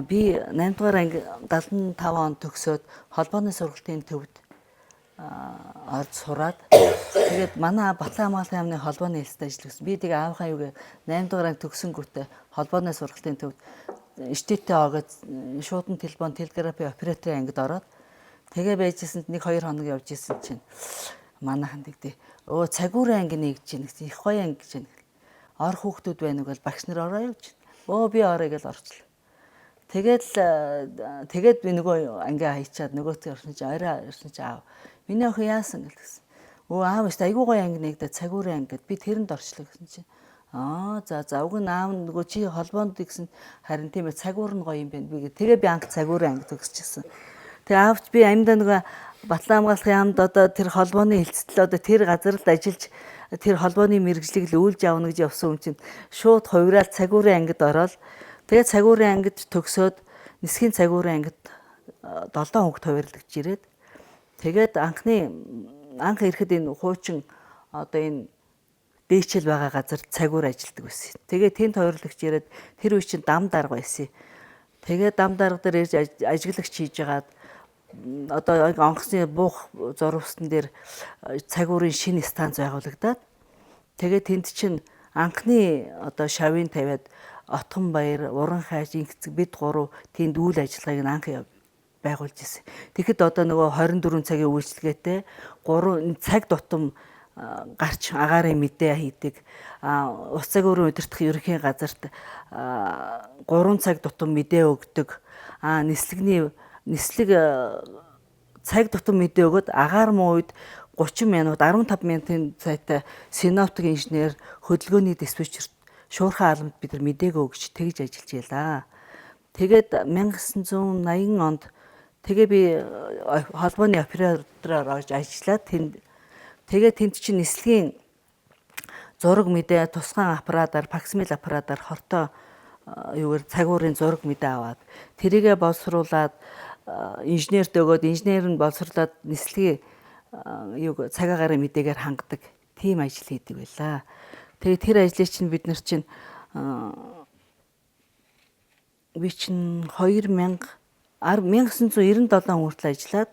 Би 8 дугаар анги 75 онд төгсөөд холбооны сургалтын төвд орж сураад тэгээд манай Батлан хамгааллын яамны холбооны хэлцэд ажиллаж байсан. Би тэгээ аавынхаа юугээ 8 дугаар анги төгсөнгүүтээ холбооны сургалтын төвд штиттэй оогод шуудан телефон телеграфийн операторын ангид ороод тэгээ байжсэнд 1-2 хоног явж исэн чинь манайхан тэгдэ цагуурын анги нэгж ийн гэсэн их гоё анги гэж байна. Ор хүүхдүүд байна уу гэж багш нар ороо явж байна. Би ороо гэж орчлоо. Тэгээд би нөгөө анги хайчаад нөгөөтгөө орсон чи орой орсон чи аав. Миний охин яасан гэсэн. Аав өст айгуу гоё анги нэгдэ цагуурын анги гэд би тэрэнд орчлоо гэсэн чи. За уг нь аав нөгөө чи холбоонд гэсэн харин тийм ээ цагуур нь гоё юм байна. Тэгээ би анги цагуурын анги төгсчихсэн. Тэгээ аавч би амьдаа нөгөө Батлан хамгаалахын яамд одоо тэр холбооны хилцэл одоо тэр газар л ажиллаж тэр холбооны мэрэгжлийг л үйлж авна гэж явсан хүн чинь шууд хувираад цагуурын ангид ороод тэгээ цагуурын ангид төгсөөд нисхийн цагуурын ангид 7 хүүхэд хувирлагдж ирээд тэгээд анх ирэхэд энэ хуучин одоо энэ дээчл байгаа газар цагуур ажилладаг байсан. Тэгээд тэнд хувирлагч ирээд тэр үе чинь дам дарга байсан. Тэгээд дам дарга дээр ирж ажиглагч хийж байгаад одоо онгоцны буух зурвстан дээр цагуурын шинэ станц байгуулагдаад тэгээд тэнд чинь анхны одоо шавын тавиад Отгон баяр, Уран хайж ингэцэг бид гурав тэнд үйл ажиллагааг анх байгуулж ирсэн. Тэгэхэд одоо нөгөө 24 цагийн үйлчлэгээтэй 3 цаг тутам гарч агаарын мэдээ хийдэг. Ус цагуурын удирдах ерөнхий газарт 3 цаг тутам мэдээ өгдөг. Нислэг цаг тутам мэдээ өгöd агаар муу үед 30 минут 15 минутын цайтай синоптик инженер хөдөлгөөний диспетчерт шуурхай албанд бид нар мэдээг өгч тэгж ажиллаж ялаа. Тэгээд 1980 онд тэгээ би холбооны оператороор орж ажиллаад тэгээд тэнд чинь нислэгийн зураг мэдээ тусгай аппаратаар факсимил аппаратаар хортой юугаар цагуурын зураг мэдээ аваад тэрийгэ боловсруулад инженерт өгөөд инженер нь боловсруулад нислэгийн цаг агарын мэдээгээр хангадаг тийм ажил хийдэг байлаа. Тэгээ тэр ажлыг чинь бид нар чинь би чинь 1997 хүртэл ажиллаад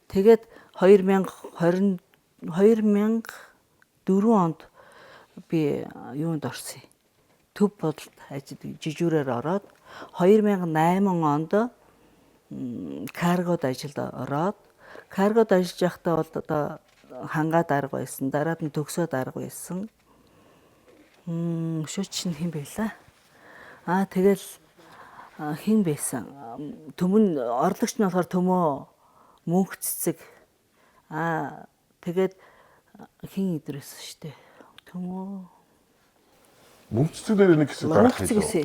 тэгээд 2004 онд би юунд орсон. Төв бодолд жижүүрээр ороод 2008 онд каргод ажилд ороод каргод ажиллаж байхдаа бол одоо хангаа дарга байсан. Дараад нь төгсөө дарга байсан. Шүүч нь хэн байлаа? Тэгэл хэн байсан? Төмөн орлогч нь болохоор төмөө мөнх цэцэг. Тэгээд хин идрээс штэ. Төмөө Мөнцөг дээр нэг хэсэг гарах гэсэн.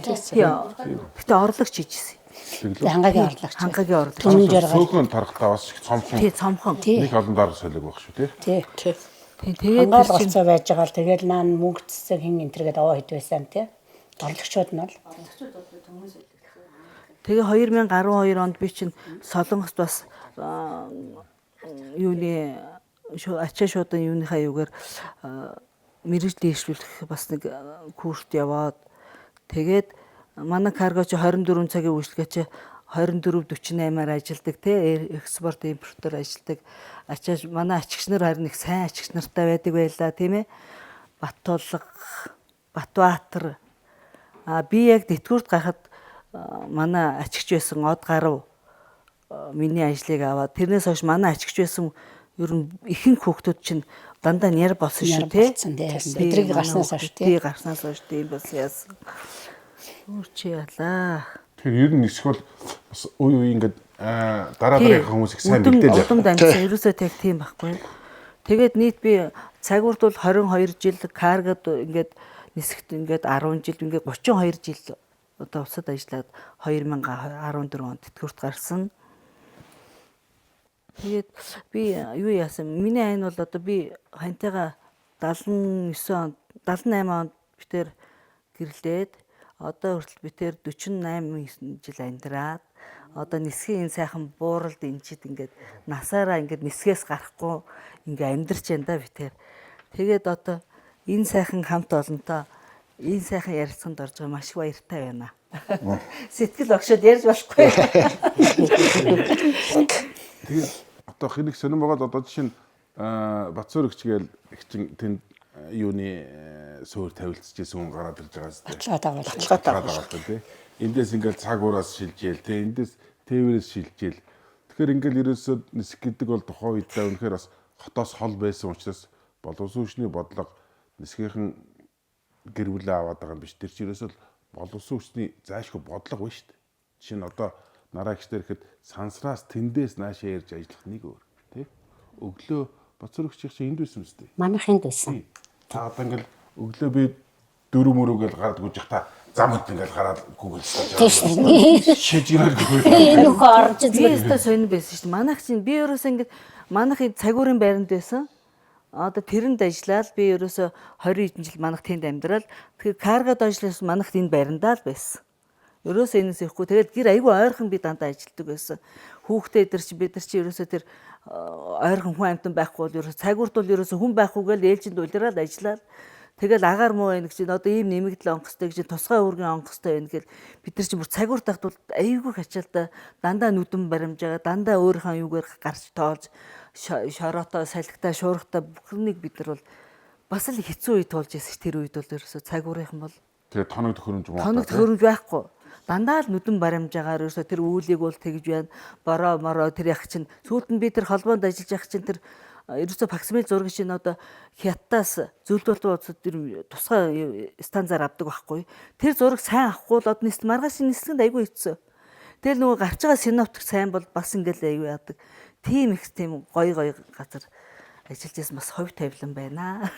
Гэтэ орлогч хийжсэн. Хангагийн орлогч. Хангагийн орлогч. Сөөхөн тархтаа бас их цомхон. Тий, цомхон. Нэг олон дарга солиг байх шүү тий. Тий. Тэгээд Хангаал голцоо байж байгаа л тэгэл наан мөнгө цэцэг хин энтергээд аваа хэд байсан тий. Орлогчууд нь бол тэгээ 2012 онд би чинь Солонгост бас юуны ачаа шуудан юуныхаа юугаар мэрэгжил дэвшүүлэх бас нэг курст яваад тэгээд манай каргоч 24 цагийн үйлчлэгээч 24:48-аар ажилдаг тий экспорт импортоор ажилдаг ачаа манай ачигч нар харин их сайн ачигч нартай байдаг байлаа тийм ээ Баттулга Батбаатар би яг тэтгэврт гарахад манай ачигч байсан Од гарав миний ажлыг аваад тэрнээс хойш манай ачигч байсан ер нь ихэнх хүүхдүүд чинь дандаа нэр болсон шүү тий. Эдрийг гарснаас хойш тий. Гарснаас хойш тийм бас яасан. Үрчи ялаа. Тэгэхээр ер нь эсвэл бас үе ингээд дараагийн хүмүүс их сайн мэдээлээ. Удамд амьдсан ерөөсөө тэг тийм байхгүй. Тэгээд нийт би цагуурт бол 22 жил каргод ингээд нисэгт ингээд 10 жил ингээд 32 жил одоо усад ажиллаад 2014 онд тэтгэврт гарсан. Тэгээд би юу яасан? Миний айн бол одоо би хантайгаа 78 онд битээр гэрлээд одоо хүртэл битээр 48 жил амьдраад одоо нисхийн энэ сайхан бууралд энчид ингээд насаараа ингээд нисгээс гарахгүй ингээд амьдарч байна да битээр. Тэгээд одоо энэ сайхан хамт олонтой энэ сайхан ярилцсанд орж байгаа маш их баяртай байна. Сэтгэл огшоод ярьж болохгүй. Тэгээд одоо хэнийг сонирн байгаа одоо жишээ нь Батцөөрөгч гээл их чин тэнд юуны суур тавилцчихсэн хүн гараад ирж байгаа зү. Баталгаатай байгаа тий. Эндээс ингээл цаг ураас шилжээл тий. Эндээс тээврээс шилжээл. Тэгэхээр ингээл ерөөсөө нисэх гэдэг бол тухайн үедээ үнэхээр бас хотоос хол байсан учраас боловсруучны бодлого нисгийнхэн гэр бүлээ аваад байгаа юм биш. Тэр чинь ерөөсөө боловсруучны зайлшгүй бодлого байна шүү дээ. Жишээ нь одоо нараа гişтэр ихэд сансраас тэндээс наашаа ярьж ажиллах нэг өөр тий. Өглөө Батцөөрөгч чинь энд байсан юм шүү дээ. Манайх энд байсан. Та одоо ингээл өглөө би 4 мөрөөгөл гараад гүйж та замд ингээл гараад гүгэлсэж Тийм шүү. шижгэрэл Энэ нөхөө орж Би зүгээр. өөртөө сонир байсан шүү дээ. Манайх чинь би ерөөсөө ингээд манайхын цагуурын байранд байсан. Одоо тэрэнд ажиллаад би ерөөсөө 20 хэдэн жил манайх тэнд амьдрал. Тэгэхээр каргод ажилласан манайх энэ байрандаа л байсан. Ерөөсөө энэс ихгүй. Тэгээд гэр айгүй ойрхон би дандаа ажилладаг байсан. Хүүхдээ дээр чи бид нар чи ерөөсөө тэр ойрхон хүн амтан байхгүй бол ерөөсөө цагуурт бол ерөөсөө хүн байхгүй гэл ээлжинд улираад ажиллаад тэгэл агаар муу байх чинь одоо ийм нэмэгдэл онгостой гэж тусгай үүргийн онгостой байна гэл бид нар чи бүр цагуурт тахт бол айгүй хачаалтай дандаа нүдэн баримж байгаа дандаа өөрийнхөө юугаар гарч тоолж шороотоо салхитаа шуурхтаа бүхнийг бид нар бол бас л хэцүү үе туулж байсан тэр үед бол ерөөсөө цагуурийнхан бол тэгээ тоног төхөөрөмж муу. тоног төхөөрөмж байхгүй дандаа л нүдэн баримж байгаа ерөөсөө тэр үүлийг бол тэгж байна бороо мороо тэр яг чинь сүүлд нь би тэр холбоонд ажиллаж явах чинь тэр ерөөсөө факсимил зураг чинь одоо хятадаас зөвлөлтөө тэр тусгай станцаар авдаг байхгүй. Тэр зураг сайн авахгүй л одоо маргааш нислэгэнд айгүй хэцүү. Тэгэл нөгөө гарч байгаа синоптик сайн бол бас ингээл айгүй яадаг. Тийм их тийм гоё газар ажиллаж байсан бас ховь тавилан байна.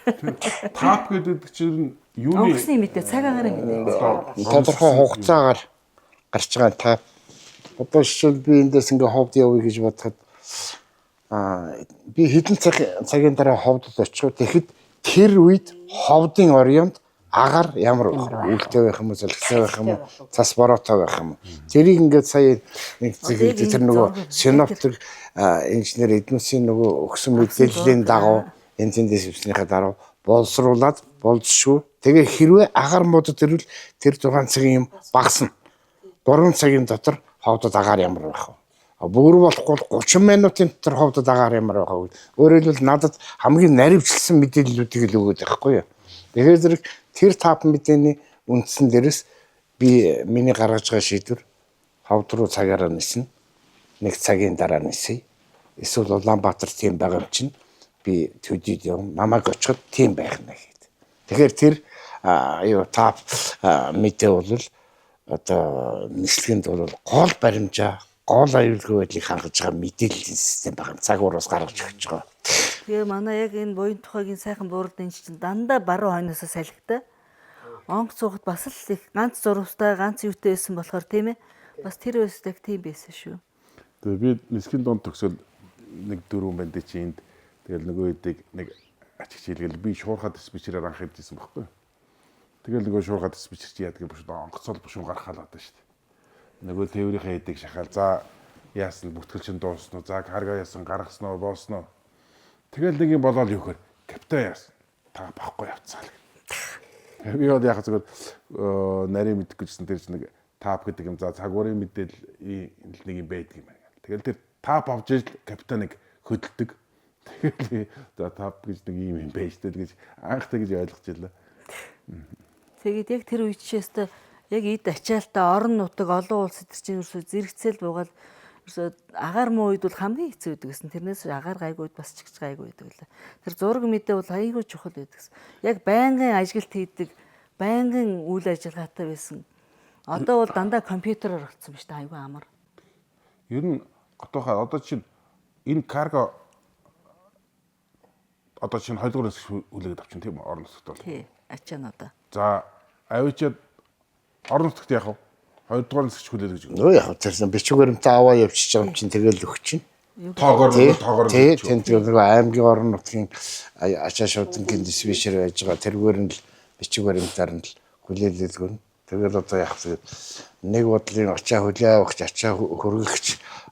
Тап гэдэг чинь юуны Онгоцны мэдээ цаг агарын мэдээ. тодорхой хугацаагаар гарч байгаа та одоо жишээл би эндээс ингээ ховд явъя гэж бодоход би хэдэн цагийн дараа ховдод очиход тэгэхэд тэр үед ховдын орионд агаар ямар үлтэй байх юм уу залхисаа байх юм уу цас бороотой байх юм уу тэрийг ингээд сая нэг зэрэг тэр нөгөө синоптик инженер Эдмүсийн нөгөө өгсөн мэдээллийн дагуу энэ тэндээс өвснийхээ дараа боловсруулад болзшгүй тэгээ хэрвээ агаар модод ирвэл тэр 6 цагийн юм багасна 3 цагийн дотор ховдод агаар ямар байх вэ бүр болохгүй 30 минутын дотор ховдод агаар ямар байх вэ өөрөөр хэлбэл надад хамгийн наривчлсан мэдээллүүдийг л өгöd байхгүй юу тэгэхээр зэрэг тэр тап мэдээний үндсэн дээрээс би миний гаргаж байгаа шийдвэр ховд руу цагаараа ниснэ нэг цагийн дараа нисэе эсвэл Улаанбаатар тийм байгаа юм чинь би төдийд явна намайг очиход тийм байх нэ гэдэг. Тэгэхээр тэр юу тап мэдээ бол одоо нислэгэнд бол гол баримжаа гол аюулгүй байдлыг хангаж байгаа мэдээллийн систем байгаа цагуураас гаргаж өгч байгаа. Тэгээ манай яг энэ буян тухайгийн сайхан буурдын чинь дандаа баруун хойноос салхитай. Онгоц цугт бас л их ганц зурвастай ганц юутай байсан болохоор тийм ээ. Бас тэр өсөлт тийм байсан шүү. тэгээ би нисхийн донд төгсөл нэг дөрвөн банд чи энд тэгэл нөгөө үеийг нэг ачигч хэлгээл би шуурхаа диспетчерээр анх хэлжсэн байхгүй. Тэгэл нөгөө шуурхаа диспетчер чи яадаг юм биш онгоцол бушуу гарахаа л одоо шүү дээ. Нөгөө тээврийнхээ хэдийг шахаал за яасан бүтгэл чин дуусна уу за карго яасан гаргаснаа боосноо. Тэгэл нэг юм болоод юу гэхээр капитан яасан та багхгүй явцгаа л. Би одоо яг зөвхөн нарийн мэдэх гэжсэн тэр чинь нэг тап гэдэг юм за цагуурын мэдээлэл нэг юм байдаг юм байна. Тэгэл тэр тап авч ижил капитаныг хөдөлдөг. Тэгэл за тап гэж нэг юм байж дээ гэж анхтай гэж ойлгож байлаа. Тэгээд яг тэр үед чийстэ яг эд ачаалтаа орон нутаг олон улс төр чинь ерөөсөө зэрэгцэл буугаад ерөөсөө агаар муу үед бол хамгийн хэцүү байдаг гэсэн. Тэрнээс агаар гайгүй бас чигч гайгүй байдаг лээ. Тэр зураг мэдээ бол айгүй чухал байдаг гэсэн. Яг байнгын ажилт хийдэг, байнгын үйл ажиллагаатай байсан. Одоо бол дандаа компьютероор болцсон ба шүү дээ айгүй амар. Ер нь готохоо одоо чинь энэ карго одоо чинь 2 дугаар хэсэг үлээгээд авчин тийм орон нутагт бол. Тий, ачаануудаа. За авичаад орон нутагт яах вэ? 2 дугаар хэсэг хүлээлгэж өгнө. Нөө яг тэрсэн бичиг баримтаа аваа явчихж байгаа юм чинь тэгэл өгч чинь. Тоогоор тий тэнд нөгөө аймгийн орон нутгийн ачаа шуудангийн диспетчер байж байгаа тэргээр нь л бичиг баримтаар нь л хүлээлгээд өгнө. Тэгэл одоо яг нэг бодлын ачаа хүлээ авахч ачаа хөргөгч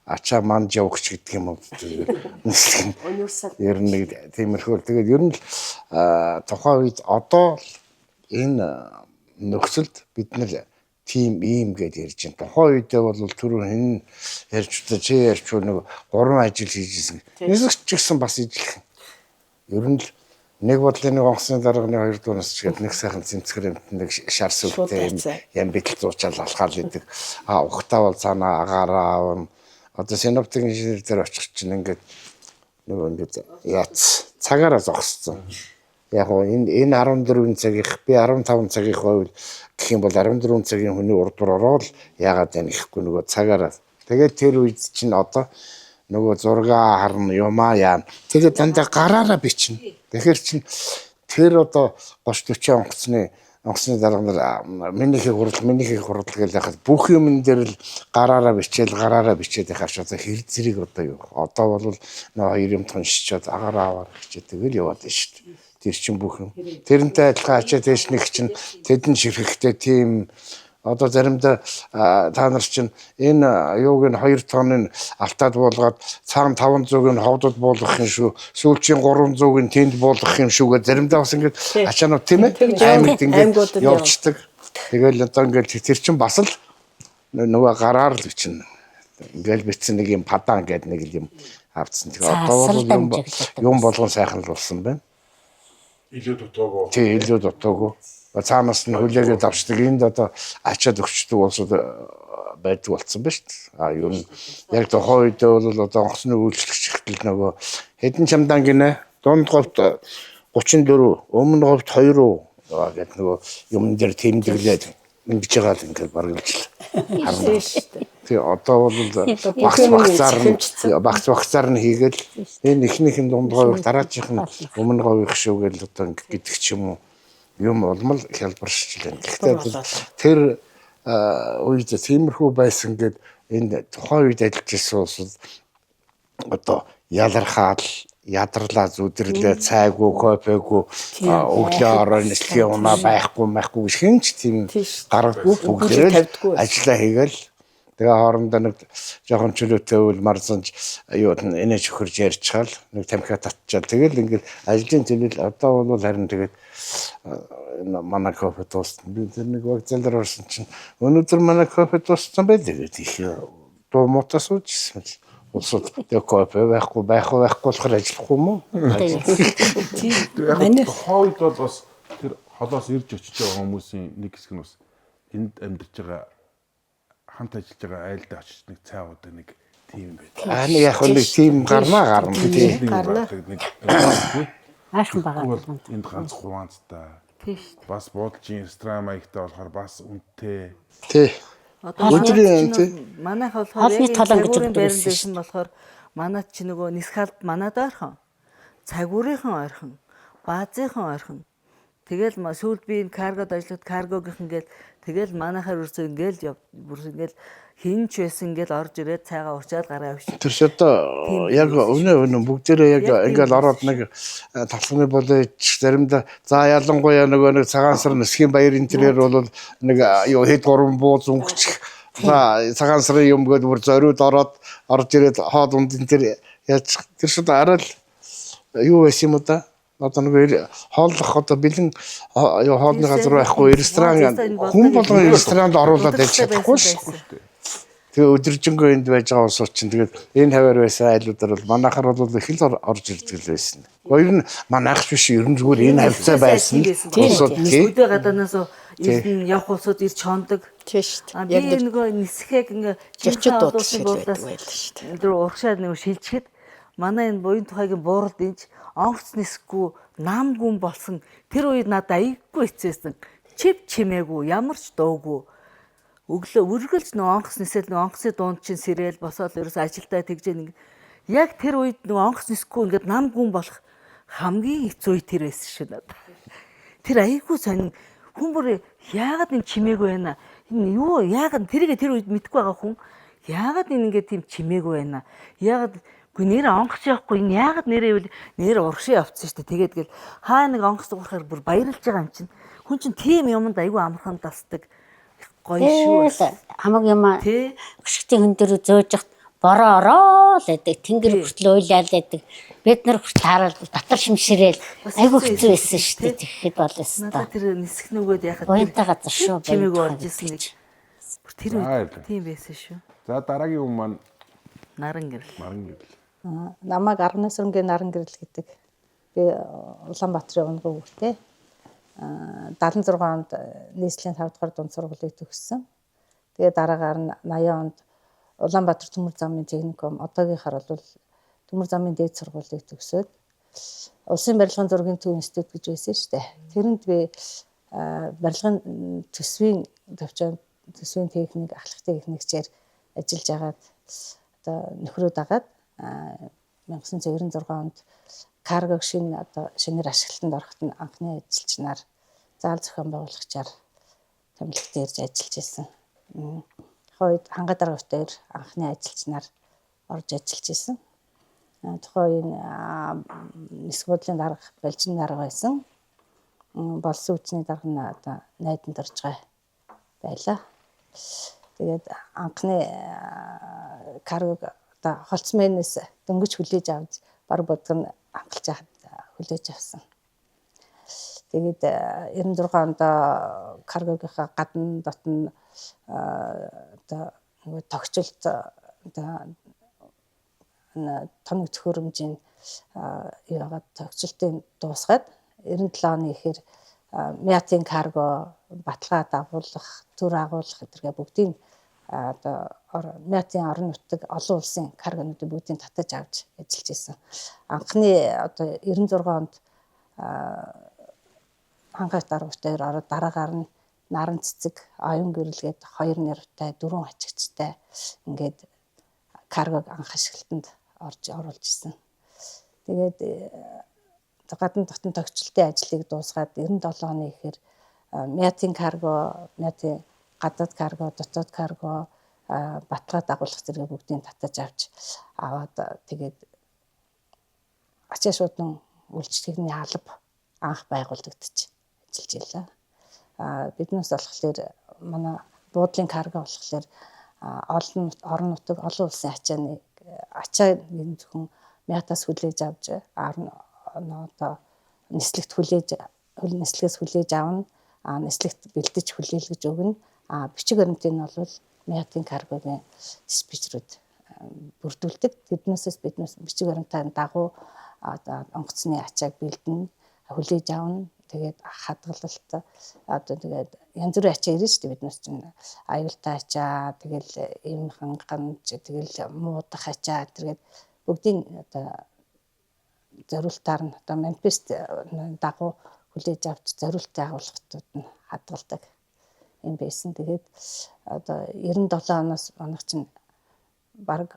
ачаа манд явагч гэдэг юм уу. Ер нь нэг тиймэрхүү. Тэгээд ер нь тухайн үед одоо энэ нөхцөлд бид нар тим ийм гэж ярьж байна. Тухайн үедээ бол түрүү хэн ярьж удаа чи ярьж нэг 3 ажил хийжсэн. Нисгч гэсэн бас ижилхэн. Ер нь л нэг бодлын нэг онгоцны дарганы 2 дуунаас ч гээд нэг сайхан цэмцгэр амтнаг шар сүлтэй юм битэл зуучаал алхаал идэг. Ухтаа бол цаана агаараа аавна. Одоо синоптик инженер дээр очих чинь ингээд нөгөө ингээд яац цагаараа зогссон. Яг энэ 14 цагийн би 15 цагийн хувьд гэх юм бол 14 цагийн хүний урдуур ороод яагаад байна гэхгүй нөгөө цагаараа. Тэгээд тэр үед чинь одоо нөгөө зургаа харна юмаа яана. Тэгээд дандаа гараараа бичнэ. Тэгэхээр чин тэр одоо 30 40 онгоцны онгоцны дарга нар минийхийг хурал гэж яхад бүх юм дээр л гараараа бичээд яхаж одоо хэр зэрэг одоо юу. Одоо бол нөө хоёр юм туншичаад агаараа аваар гэж тэгэл яваад байна шүү дээ. Тэр чинь бүх юм. Тэрнтэй адилхан ачаа тэшник чинь тэдэн ширхэгтэй тийм одоо заримдаа та нар чинь энэ юуг нь 2 тонны алтаад буулгаад цаана 500-ыг ховдод буулгах юм шүү. Сүүлчийн 300-ыг тэнд буулгах юм шүүгээ заримдаа бас ингэж ачаанууд тийм ээ аймагт ингэж явцдаг. Тэгэл одоо ингэж тэр чинь бас л нөгөө гараар л бичнэ. Ингээл бичсэн нэг юм падаа ингээд нэг юм авцсан. Тэгээ одоо бол юм болгон сайхан л болсон байна. Илүү дутуугүй. Тий, илүү дутуугүй. Цаанаас нь хүлээгээд авчдаг. Энд одоо ачаад өгчдөг улсууд байдаг болсон ба шүү дээ. Юу нь яг тухайн үед бол одоо онгоцны үйлчлэгч ихтэл нөгөө хэдэн чамдаан гинэ дунд говьт 34, өмнө говьт 2 гэдэг нөгөө юм дээр тэмдэглээд ингэж байгаа л ингээд баргалж харна шүү дээ. Тий, одоо бол багцаар нь хийгээл энэ ихнийх нь дунд говьх дараачих нь өмнө говьх шүүгээл одоо гэдэг ч юм уу юм олмол хялбаршиж байна. Гэхдээ тэр үед тиймэрхүү байсан гэд энэ тухайн үед ажиллаж ирсэн улсууд одоо ялархаал ядарлаа зүдэрлээ цайгүй кофегүй өглөө орой нислэгийн унаа байхгүй гэж хинч тийм гаргагүй бүгдээ ажиллаа хийгээл тэгээ хоорондоо нэг жоохон чөлөөтэй үйл марзанж юу энэж өхөрж ярьчаал нэг тамхиа татчаал тэгэл ингээд ажлын төлөөл одоо бол харин тэгээд манай кофе дуусна. Би тэр нэг вокзал дээр орсон чинь өнөөдөр манай кофе дууссан байдаг гэдэг их дуу мотоо суужсэн. Улсууд тэгээ кофе байхгүй болохоор ажиллахгүй юм уу? Яг хойд бол бас тэр холоос ирж очиж байгаа хүмүүсийн нэг хэсэг нь бас энд амьдарч байгаа хамт ажиллаж байгаа айлдаа очиж нэг цайгууд нэг тийм байдаг. Нэг яг нэг тийм гарна тийм. Нэг Аашхан байгаа. Энд ганц хуваанцтай. Бас буудлын ресторан маягтай болохоор бас үнэтэй. Тий. Өдрийн манайх болохоор Хоолны талан гэж цагуурын өгдөг байран дэсэн болохоор манайд чи нөгөө нисхалд манайд ойрхон. Цагуурийнхан ойрхон. Баазынхан ойрхон. Тэгэл сүүлд би энэ каргод ажиллаад каргогийнхан гээл тэгэл манайхаар үрсээ ингээл ингээл хинч байсан ингээл орж ирээд цайгаа уучаад гараа авчих. Тэр ч одоо яг өнөө бүгдээрээ яг ингээл ороод нэг талхны болооч заримдаа за ялангуяа нөгөө нэг цагаан сар нисхийн баяр интерьер бол нэг юу хэд гурван бууз өнгөчих за цагаан сарын юм гээд бүр зориуд ороод орж ирээд хоол ундын тэр яаж тэр ч одоо арай л юу байсан юм да одоо нэг хооллох одоо бэлэн хоолны газар байхгүй ресторан хүн болгон ресторанд оруулаад байж чадахгүй шүү дээ. Тэгээ өдөржингөө энд байж байгаа улсууд чинь тэгээд энэ хавар байсан айлуудаар бол манайхаар бол их л орж ирдэг л байсан. Хоёр нь манайх биш ер нь зүгээр энэ хавцаа байсан. Улсууд өдөө гадаанаас ирдэн явах улсууд ирж хондог. Тийм шүү дээ. Яг нөгөө нисхэг ингээ Жочид дуудсан байдаг байлаа шүү дээ. Тэр урагшаа нөгөө шилжихэд манай энэ буян тухайгийн бууралд энэч онгоц нисэхгүй нам гүн болсон тэр үед надад аяггүй хэцээсэн. Чив чимээгүй ямар ч дуугүй. Өглөө үргэлж нөгөө онгоц нисэл нөгөө онгоцны дунд чинь сэрэл босоод ерөөс ажилдаа тэгж нэг яг тэр үед нөгөө онгоц нисэхгүй ингээд нам гүн болох хамгийн хэцүү үе тэр байсан шүү надад. Тэр аяггүй сонин хүн бүр яагаад энэ чимээгүй байна? Энэ юу яагаад тэрийг тэр үед мэдэхгүй байгаа хүн яагаад энэ ингээд тийм чимээгүй байна? Яагаад үгүй нэр онгоц явахгүй энэ яагаад нэрээ нэр урагшаа явцсан шүү дээ. Тэгээд гэл хаа нэг онгоц дуурахаар бүр баярлж байгаа юм чинь. Хүн чинь тийм юмд айгүй амархан тасдаг. Гоё шүү. Хамаг юм өшгтийн хүн дээр зөөж яхад бороо ороо л гэдэг. Тэнгэр хүртэл уйлал гэдэг. Бид нар хүртэл хараад дотор шимшрээл айгүй хэцүү байсан шүү дээ. Тэгэхэд бол өстө. Надад тэр нисэх нөгөөд яхад Уянтай газар шүү. Чимээг орж исэн нэг. Бүр тэр үед тийм байсан шүү. За дараагийн юм маань Наран гэрэл. Наран гэрэл. Намайг 10 сарнгийн наран гэрэл гэдэг. Би Улаанбаатарын өнгө хүүтэй. 76 онд нийслэлийн 5 дугаар дунд сургуулийг төгссөн. Тэгээ дараагаар нь 80 онд Улаанбаатар Төмөр замын техникум одоогийнхаар бол Төмөр замын дээд сургуулийг төгсөөд Улсын барилгын зургийн төв институт гэж байсан шүү дээ. Тэрэнд би барилгын төсвийн төвчөнд төсвийн техник, ахлах техникчээр ажиллаж агаад одоо нөхрөө дагаад 1996 онд карго шинээр ашиглалтанд ороход нь анхны ажилчнаар заал зохион байгуулагчаар томилогт ирж ажиллаж байсан. Тухайн үед ханга дарга өвтөр анхны ажилч нар орж ажиллаж байсан. Тухайн үеийн нисэх бодлын дарга Балжин дарга байсан. Болсон хүчний дарга нь одоо найданд орж байгаа байлаа. Тэгээд анхны каргог одоо холцмэнээс дөнгөж хүлээж авч баг бодгон анхалж яхад хүлээж авсан. Тэгээд 96 онд каргогийнхаа гадна дотн одоо нөгөө тогтчлт одоо тоног төхөөрөмжийн яагаад тогтчлтын дуусгаад 97 оны ихээр Мятын карго баталгаа дагуулах, төр агуулах гэдгээ бүгдийг одоо Мятын орон нутаг олон улсын каргонуудыг бүгдийг татаж авч ажиллаж исэн. Анхны одоо 96 онд хангайт даргуудаар ороод дараагаар нь наран цэцэг, оюун гэрэлгээд 2 нэрвтэй, 4 ачигчтай ингээд каргог анх ашиглалтанд оруулж исэн. Тэгээд гадна дотн тогтчлтын ажлыг дуусгаад 97 оны ихээр Мятын карго, Мятын гадаад карго, дотоод карго, баталгаа дагуулах зэрэг бүгдийг татаж авч аваад тэгээд ачаа шуудан үйлчлэгний алба анх байгуулагдчих ажиллаж байлаа. Биднээс болохоор манай буудлын карго болохоор олон орон нутаг олон улсын ачаа нэг зөвхөн Мятаас хүлээж авч одоо нислэгт нислэгээс хүлээж авна. Нислэгт бэлдэж хүлээлгэж өгнө. Бичиг баримтыг нь бол Мятын каргогийн диспетчерүүд бүрдүүлдэг. Тэднээсээс биднээс бичиг баримтаа дагуу онгоцны ачааг бэлдэнэ, хүлээж авна. Тэгээд хадгалалт одоо тэгээд янз бүрийн ачаа ирнэ шүү дээ биднээс чинь аюултай ачаа, тэгэл им хангамж, тэгэл муудах ачаа тэгээд бүгдийн одоо зориултаар нь одоо манифест дагуу хүлээж авч зориултын агуулгатууд нь хадгалдаг юм байсан. Тэгээд одоо 97 оноос манайх чинь бараг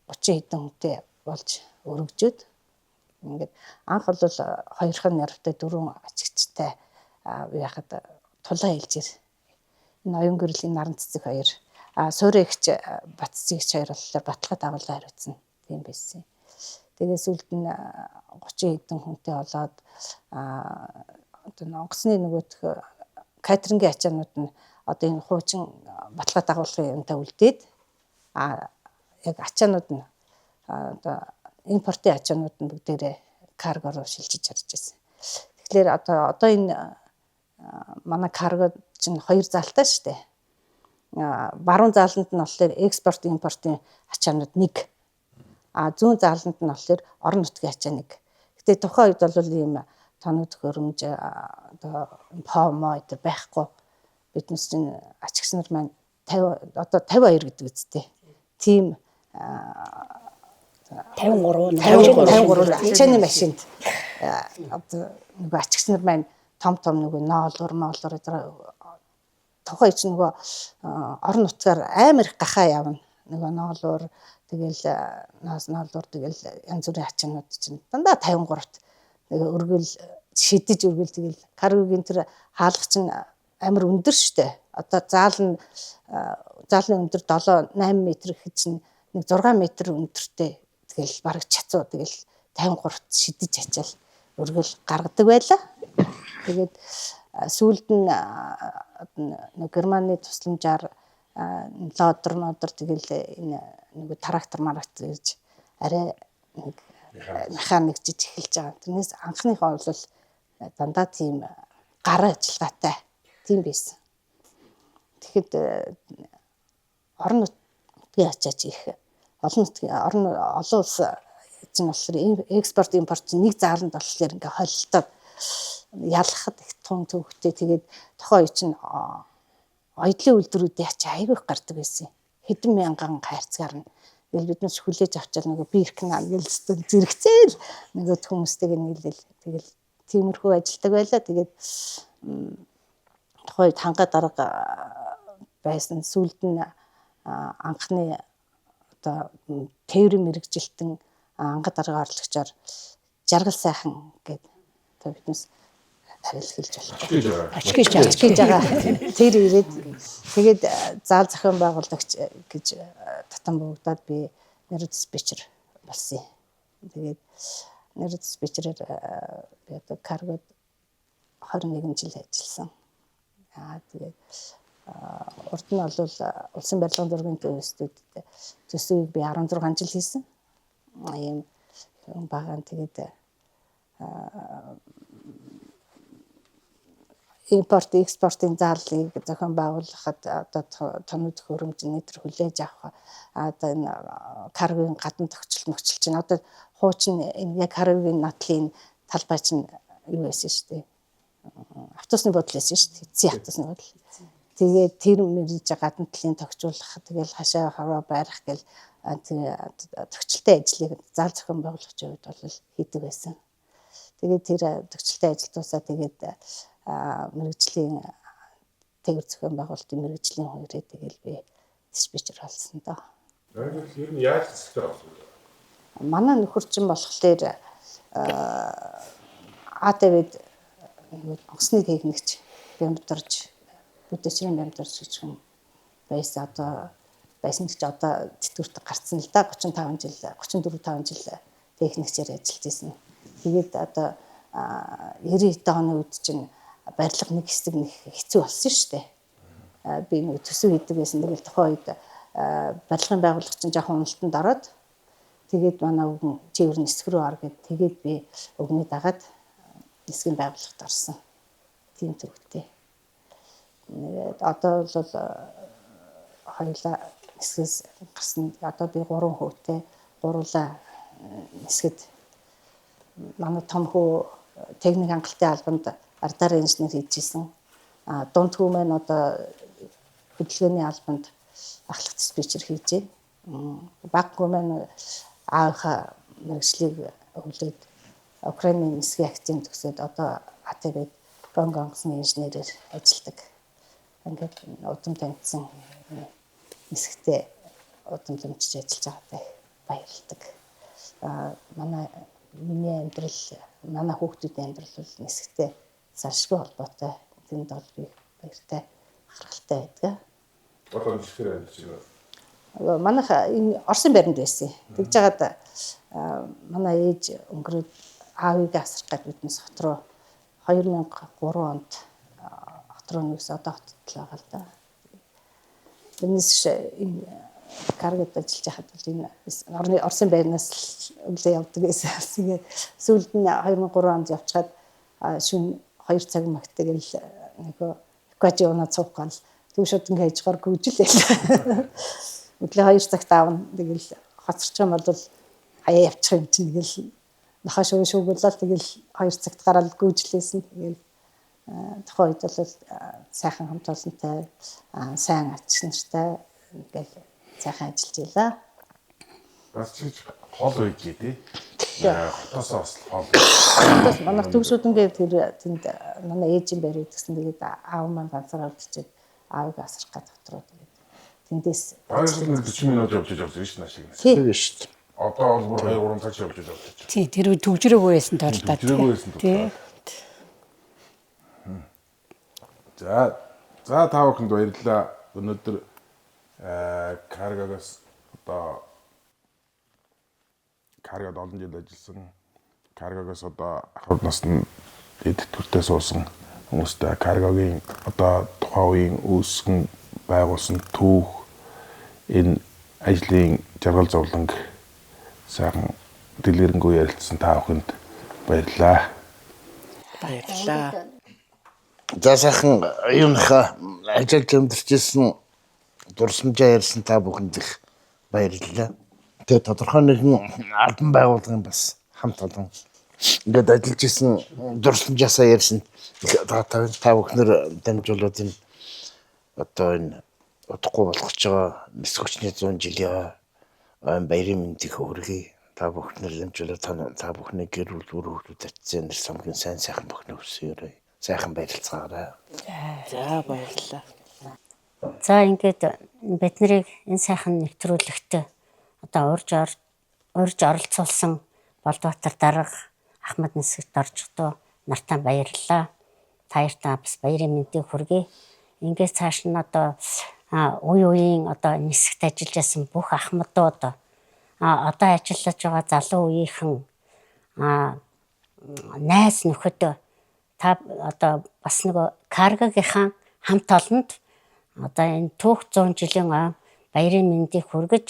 30 хэдэн хүнтэй болж өргөжөөд ингээд анх бол 2 нэрвтэй 4 ачигчтай яхад тулаа хэлжээр энэ оюун гэрлийн наран цэцэг 2 суурь эгч бат цэцэг 2 болохоор баталгаа дагуулгаар хариуцсан тийм байсан. Тэгээд сүүлд нь 30 хэдэн хүнтэй болоод одоо онгоцны нөгөөх катерингийн ачаанууд нь одоо энэ хуучин баталгаа дагуулгын юмтай үлдээд яг ачаанууд нь одоо импортын ачаанууд нь бүгдээрээ каргоор шилжиж харж байсан. Тэгэхээр одоо энэ манай карго чинь 2 заалтай шүү дээ. Баруун зааланд нь болохоор экспорт импортын ачаанууд 1. Зүүн зааланд нь болохоор орон нутгийн ачаа 1. Гэтэ тухайн үед бол ийм тоног төхөөрөмж одоо помо гэдэг байхгүй. Биднес чинь ачигч нар маань 52 гэдэг үстэй. Тийм 53 ачааны машинд одоо нөгөө ачигч нар маань том нөгөө ноолуур тухайн чинь нөгөө орон нутгаар амар их гахаа явна. Нөгөө ноолуур тэгэл ноолуур тэгэл янз бүрийн ачаанууд чинь дандаа 53-т нөгөө өргөл шидэж өргөл тэгэл каргогийн тэр хаалгач нь амар өндөр штэ. Одоо заалны өндөр 7-8 м гэхэд чинь нэг 6 м өндөртэй тэгэл бараг чацуу тэгэл 53-т шидэж ачаал өргөл гаргадаг байлаа. Тэгээд сүүлд нь Германы тусламжаар лодор тэгэл энэ нэг трактор ирж арай нэг механикжиж эхэлж байгаа. Тэрнээс анхныхоо бол дандаа тийм гар ажиллагаатай тийм байсан. Тэгэхэд орон нутгийн ачаач их олон улс чинь болохоор экспорт импорт чинь нэг зааланд болохоор ингээ холилдоод ялахад их тун төвхтэй. Тэгээд тохоо үй чинь оёдлын үйлдвэрүүдийн ачаа айгүй их гардаг байсан. Хэдэн мянган хайрцгаар нь тэгэл биднээс хүлээж авчаал нөгөө биркнаа гэл зэрэгцээл нөгөө хүмүүстэйг нийлэл тэгэл тиймэрхүү ажилдаг байлаа. Тэгээд тухайн үед ханга дарга байсан. Сүүлд нь анхны одоо тээврийн мэрэгжилтэн анга дарга орлогчоор жаргал сайхан гэдэг одоо биднээс тавил хэлж болох. Очиж байгаа. Тэр ирээд тэгээд заал зохион байгуулагч гэж татан буугдаад би нэр диспетчер болсон юм. Тэгээд нэр диспетчерээр би одоо каргод 21 жил ажилласан. Тэгээд урд нь бол улсын барилгын зургийн институтад төсвийг би 16 жил хийсэн. Ийм багаан тэгээд импорт экспортын заалыг зохион байгуулахад одоо тоног хөрөмжний төр хүлээж авах одоо энэ каргийн гадна тохиолдол чинь одоо хуучин яг каргийн нотлын талбай чинь юу байсан шүү дээ. Автобусны бодол байсан шүү дээ. Эцсийн автобусны бодол. Тэгээд тэр мэрэж гадна талын тогтжуулах тэгэл хашаа хаваа байрах гэл төгсөлтэй ажлыг зал зохион байгуулагчийн хувьд бол хийдэг байсан. Тэгээд тэр төгсөлтэй ажил тусаа тэгээд мэрэгжлийн тэгвэр зохион байгуулалтын мэрэгжлийн хувьрээ тэгэл би диспетчер болсон доо. Ер нь яаж хэсэгтэй болсон вэ? Манай нөхөр чинь болохоор АТВ-д онгоцны техникч бямдарч бүтэцрийн бямдарч гэж юм байсан. Одоо байсан гэж одоо тэтгэврт гарцсан л да 35 жил 34 5 жил техникчээр ажиллаж байсан. Тэгээд одоо 90 оны үед чинь барилга нэг хэсэг нэг хэцүү болсон шүү дээ. Би нэг төсөв хийдэг байсан. Тэгэл тухайн үед барилгын байгууллага чинь жоохон уналтанд ороод тэгээд манай өвгөн чивэр нисэх рүү ор гэд тэгээд би өвгөний дагаад нисгийн байгууллагт орсон. Тийм төвхтэй. Одоо бол хоёулаа нисгээс гарсан. Одоо би 3 хүүтэй гурлаа нисгэд манай том хүү техник хангалтын албанд ардаар инженер хийжсэн. Дунд хүү маань одоо хөдөлгөөний албанд ахлах диспетчер хийжээ. Баг хүү маань аавынхаа мэргэжлийг өглөөд Украины нисгийн акцент төгсөөд одоо АТВ-д онгоцны инженерээр ажилладаг. Ингээд удам тамцсан нисгтээ удам тамчиж ажиллаж байгаатай баярлалдаг. Миний амьдрал, манай хүүхдүүдийн амьдрал бол нисгтээ салшгүй холбоотой. Тэнд бол би баяртай, харгалтай байдаг. Одоо нисгээр ажиллаж байна. Манайх энэ Орсын байранд байсан. Тэгж жагаад манай ээж өнгөрөөд аавыг асрах гэж биднес хот руу 2003 онд хот руу нэгс одоо хотод л байгаа л да. Тэрнээс энэ каргад ажиллаж байхад бол энэ Орсын байрнаас өглөө явдаг гэсэн. Тэгээд сүүлд нь 2003 онд явчихад шөнө 2 цаг магтдаг л нөгөө экважи унаа цуухгаал түүшүүд ингээ хажгаар гүйжлээ. Өглөө 2 цагт аавна. Тэгэл хоцорч юм бол хаяа явчих юм чинь тэгэл нохоо шүүгүүлэл тэгэл 2 цагт гараад гүйжлээсэн. Тэгэл тухайн үед бол сайхан хамт олонтой сайн ач нартай ингээл сайхан ажиллаж байлаа. Бас чи хол үйгээ тий. Хотоосоо бас хол. Манай төгсүүднгээ тэр тэнд манай ээжийн байр идсэн. Тэгээд аав маань ганцаар алдчихад аавыг асрах гэж дотроо тэгээд тэндээс 40 минут явж байсан шүү дээ шиг. Тийм шүү дээ. Одоо бол бүр 2-3 цаг явж байгаа. Тий, тэр үе төгжрөөгүй байсан торлоо. Төгжрөөгүй байсан торлоо. За та бүхэнд баярлалаа. Өнөөдөр каргагаас одоо каргад олон жил ажилласан. Каргагаас одоо ахуй насны тэтгэвртээ суусан хүмүүстэй каргагийн одоо тухайн үеийн үүсгэн байгуулсан түүх энэ ажлын жаргал зовлонг сайхан дэлгэрэнгүй ярилцсан та бүхэнд баярлалаа. Баярлалаа. За сайхан юуныхаа ажиллаж амьдарчсэн дурсамжаа ярьсан та бүхэнд их баярлалаа. Тэгээ тодорхой нэгэн албан байгууллагын бас хамт олон ингээд ажиллаж исэн дурсамжаасаа ярьсан та бүхнэр дамжуулаад энэ одоо энэ удахгүй болгож байгаа нисгчний 100 жилийн баярын мэндийг хүргэе. Та бүхнэр дамжуулаад та бүхний гэр бүл бүр хүүхдүүд татсан нэр самгийн сайн сайхан бүхнээ өсөөрэй. Сайхан баярлцгаарай. За баярлалаа. За ингээд бид нарыг энэ сайхан нэвтрүүлэгт одоо урьж оролцуулсан Болдбаатар дарга Ахмад нисгт орж доо нартаа баярлалаа. баяртаа бас баярын мэндийг хүргэе. Ингээд цааш нь одоо үе үеийн одоо нисгт ажиллаж байсан бүх ахмадууд одоо ажиллаж байгаа залуу үеийнхэн найз нөхөд та одоо бас нөгөө каргогийнхаа хамт олонд одоо энэ түүх 100 жилийн баярын мэндийг хүргэж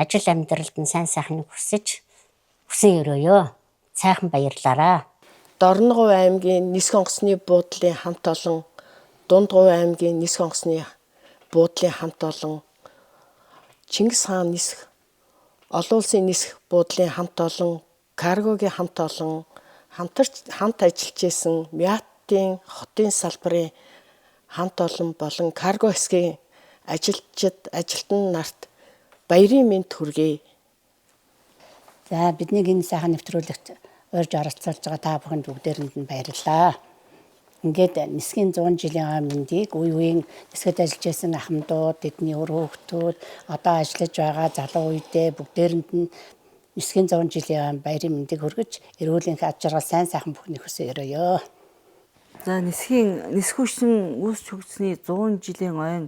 ажил амьдралд нь сайн сайхныг хүсэн өрөөё. Сайхан баярлаарай. Дорногов аймгийн Нисэх онгоцны буудлын хамт олон, Дундгов аймгийн Нисэх онгоцны буудлын хамт олон, Чингис хаан нисэх, олон улсын нисэх буудлын хамт олон, каргогийн хамт олон, хамт ажиллаж исэн Мятын хотын салбарын хамт олон болон карго хэсгийн ажилтан нарт баярын мэнд хүргэе. За биднийг энэ сайхан нэвтрүүлэгт урьж оролцуулж байгаа та бүхэнд бүгдээрэнд нь баярлалаа. Ингээд нисхийн 100 жилийн мэндийг үе үеийн нисгэд ажиллаж байсан ахмадууд, тэдний өр хүүхдүүд, одоо ажиллаж байгаа залуу үедээ бүгдээрэнд нь нисхийн 100 жилийн баярын мэндийг хүргэж, эрүүл энх аж аргал сайн сайхан бүхнийг хүсэн өрөөё. За нисхүүшин үүсч хөгжсөний 100 жилийн ойн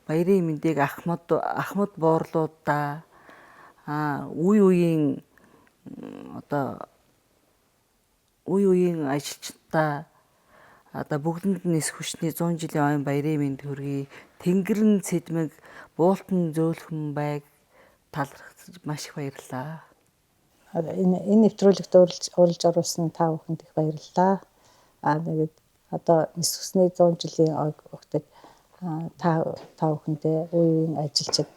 баярын мэндийг ахмад буурлуудаа үе үеийн ажилчдаа одоо бүгдэнд нь нисхүүшний 100 жилийн ойн баярын мэнд хүргэе. Тэнгэрэн цэдмэг буултан зөөлхөн байг талархаж маш их баярлалаа. Энэ нэвтрүүлэгт урилж оруулсан та бүхэнд их баярлалаа. Тэгээд одоо нисхсний 100 жилийн огтд та бүхэндээ үеийн ажилчид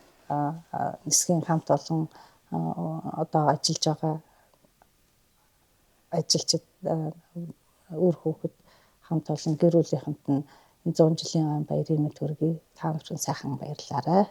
нисхийн хамт олон одоо ажиллаж байгаа ажилчид үр хүүхэд хамт олон гэр бүлийнхэнд нь 100 жилийн баярын мэнд хүргэе. Та бүхэн сайхан баярлаарай.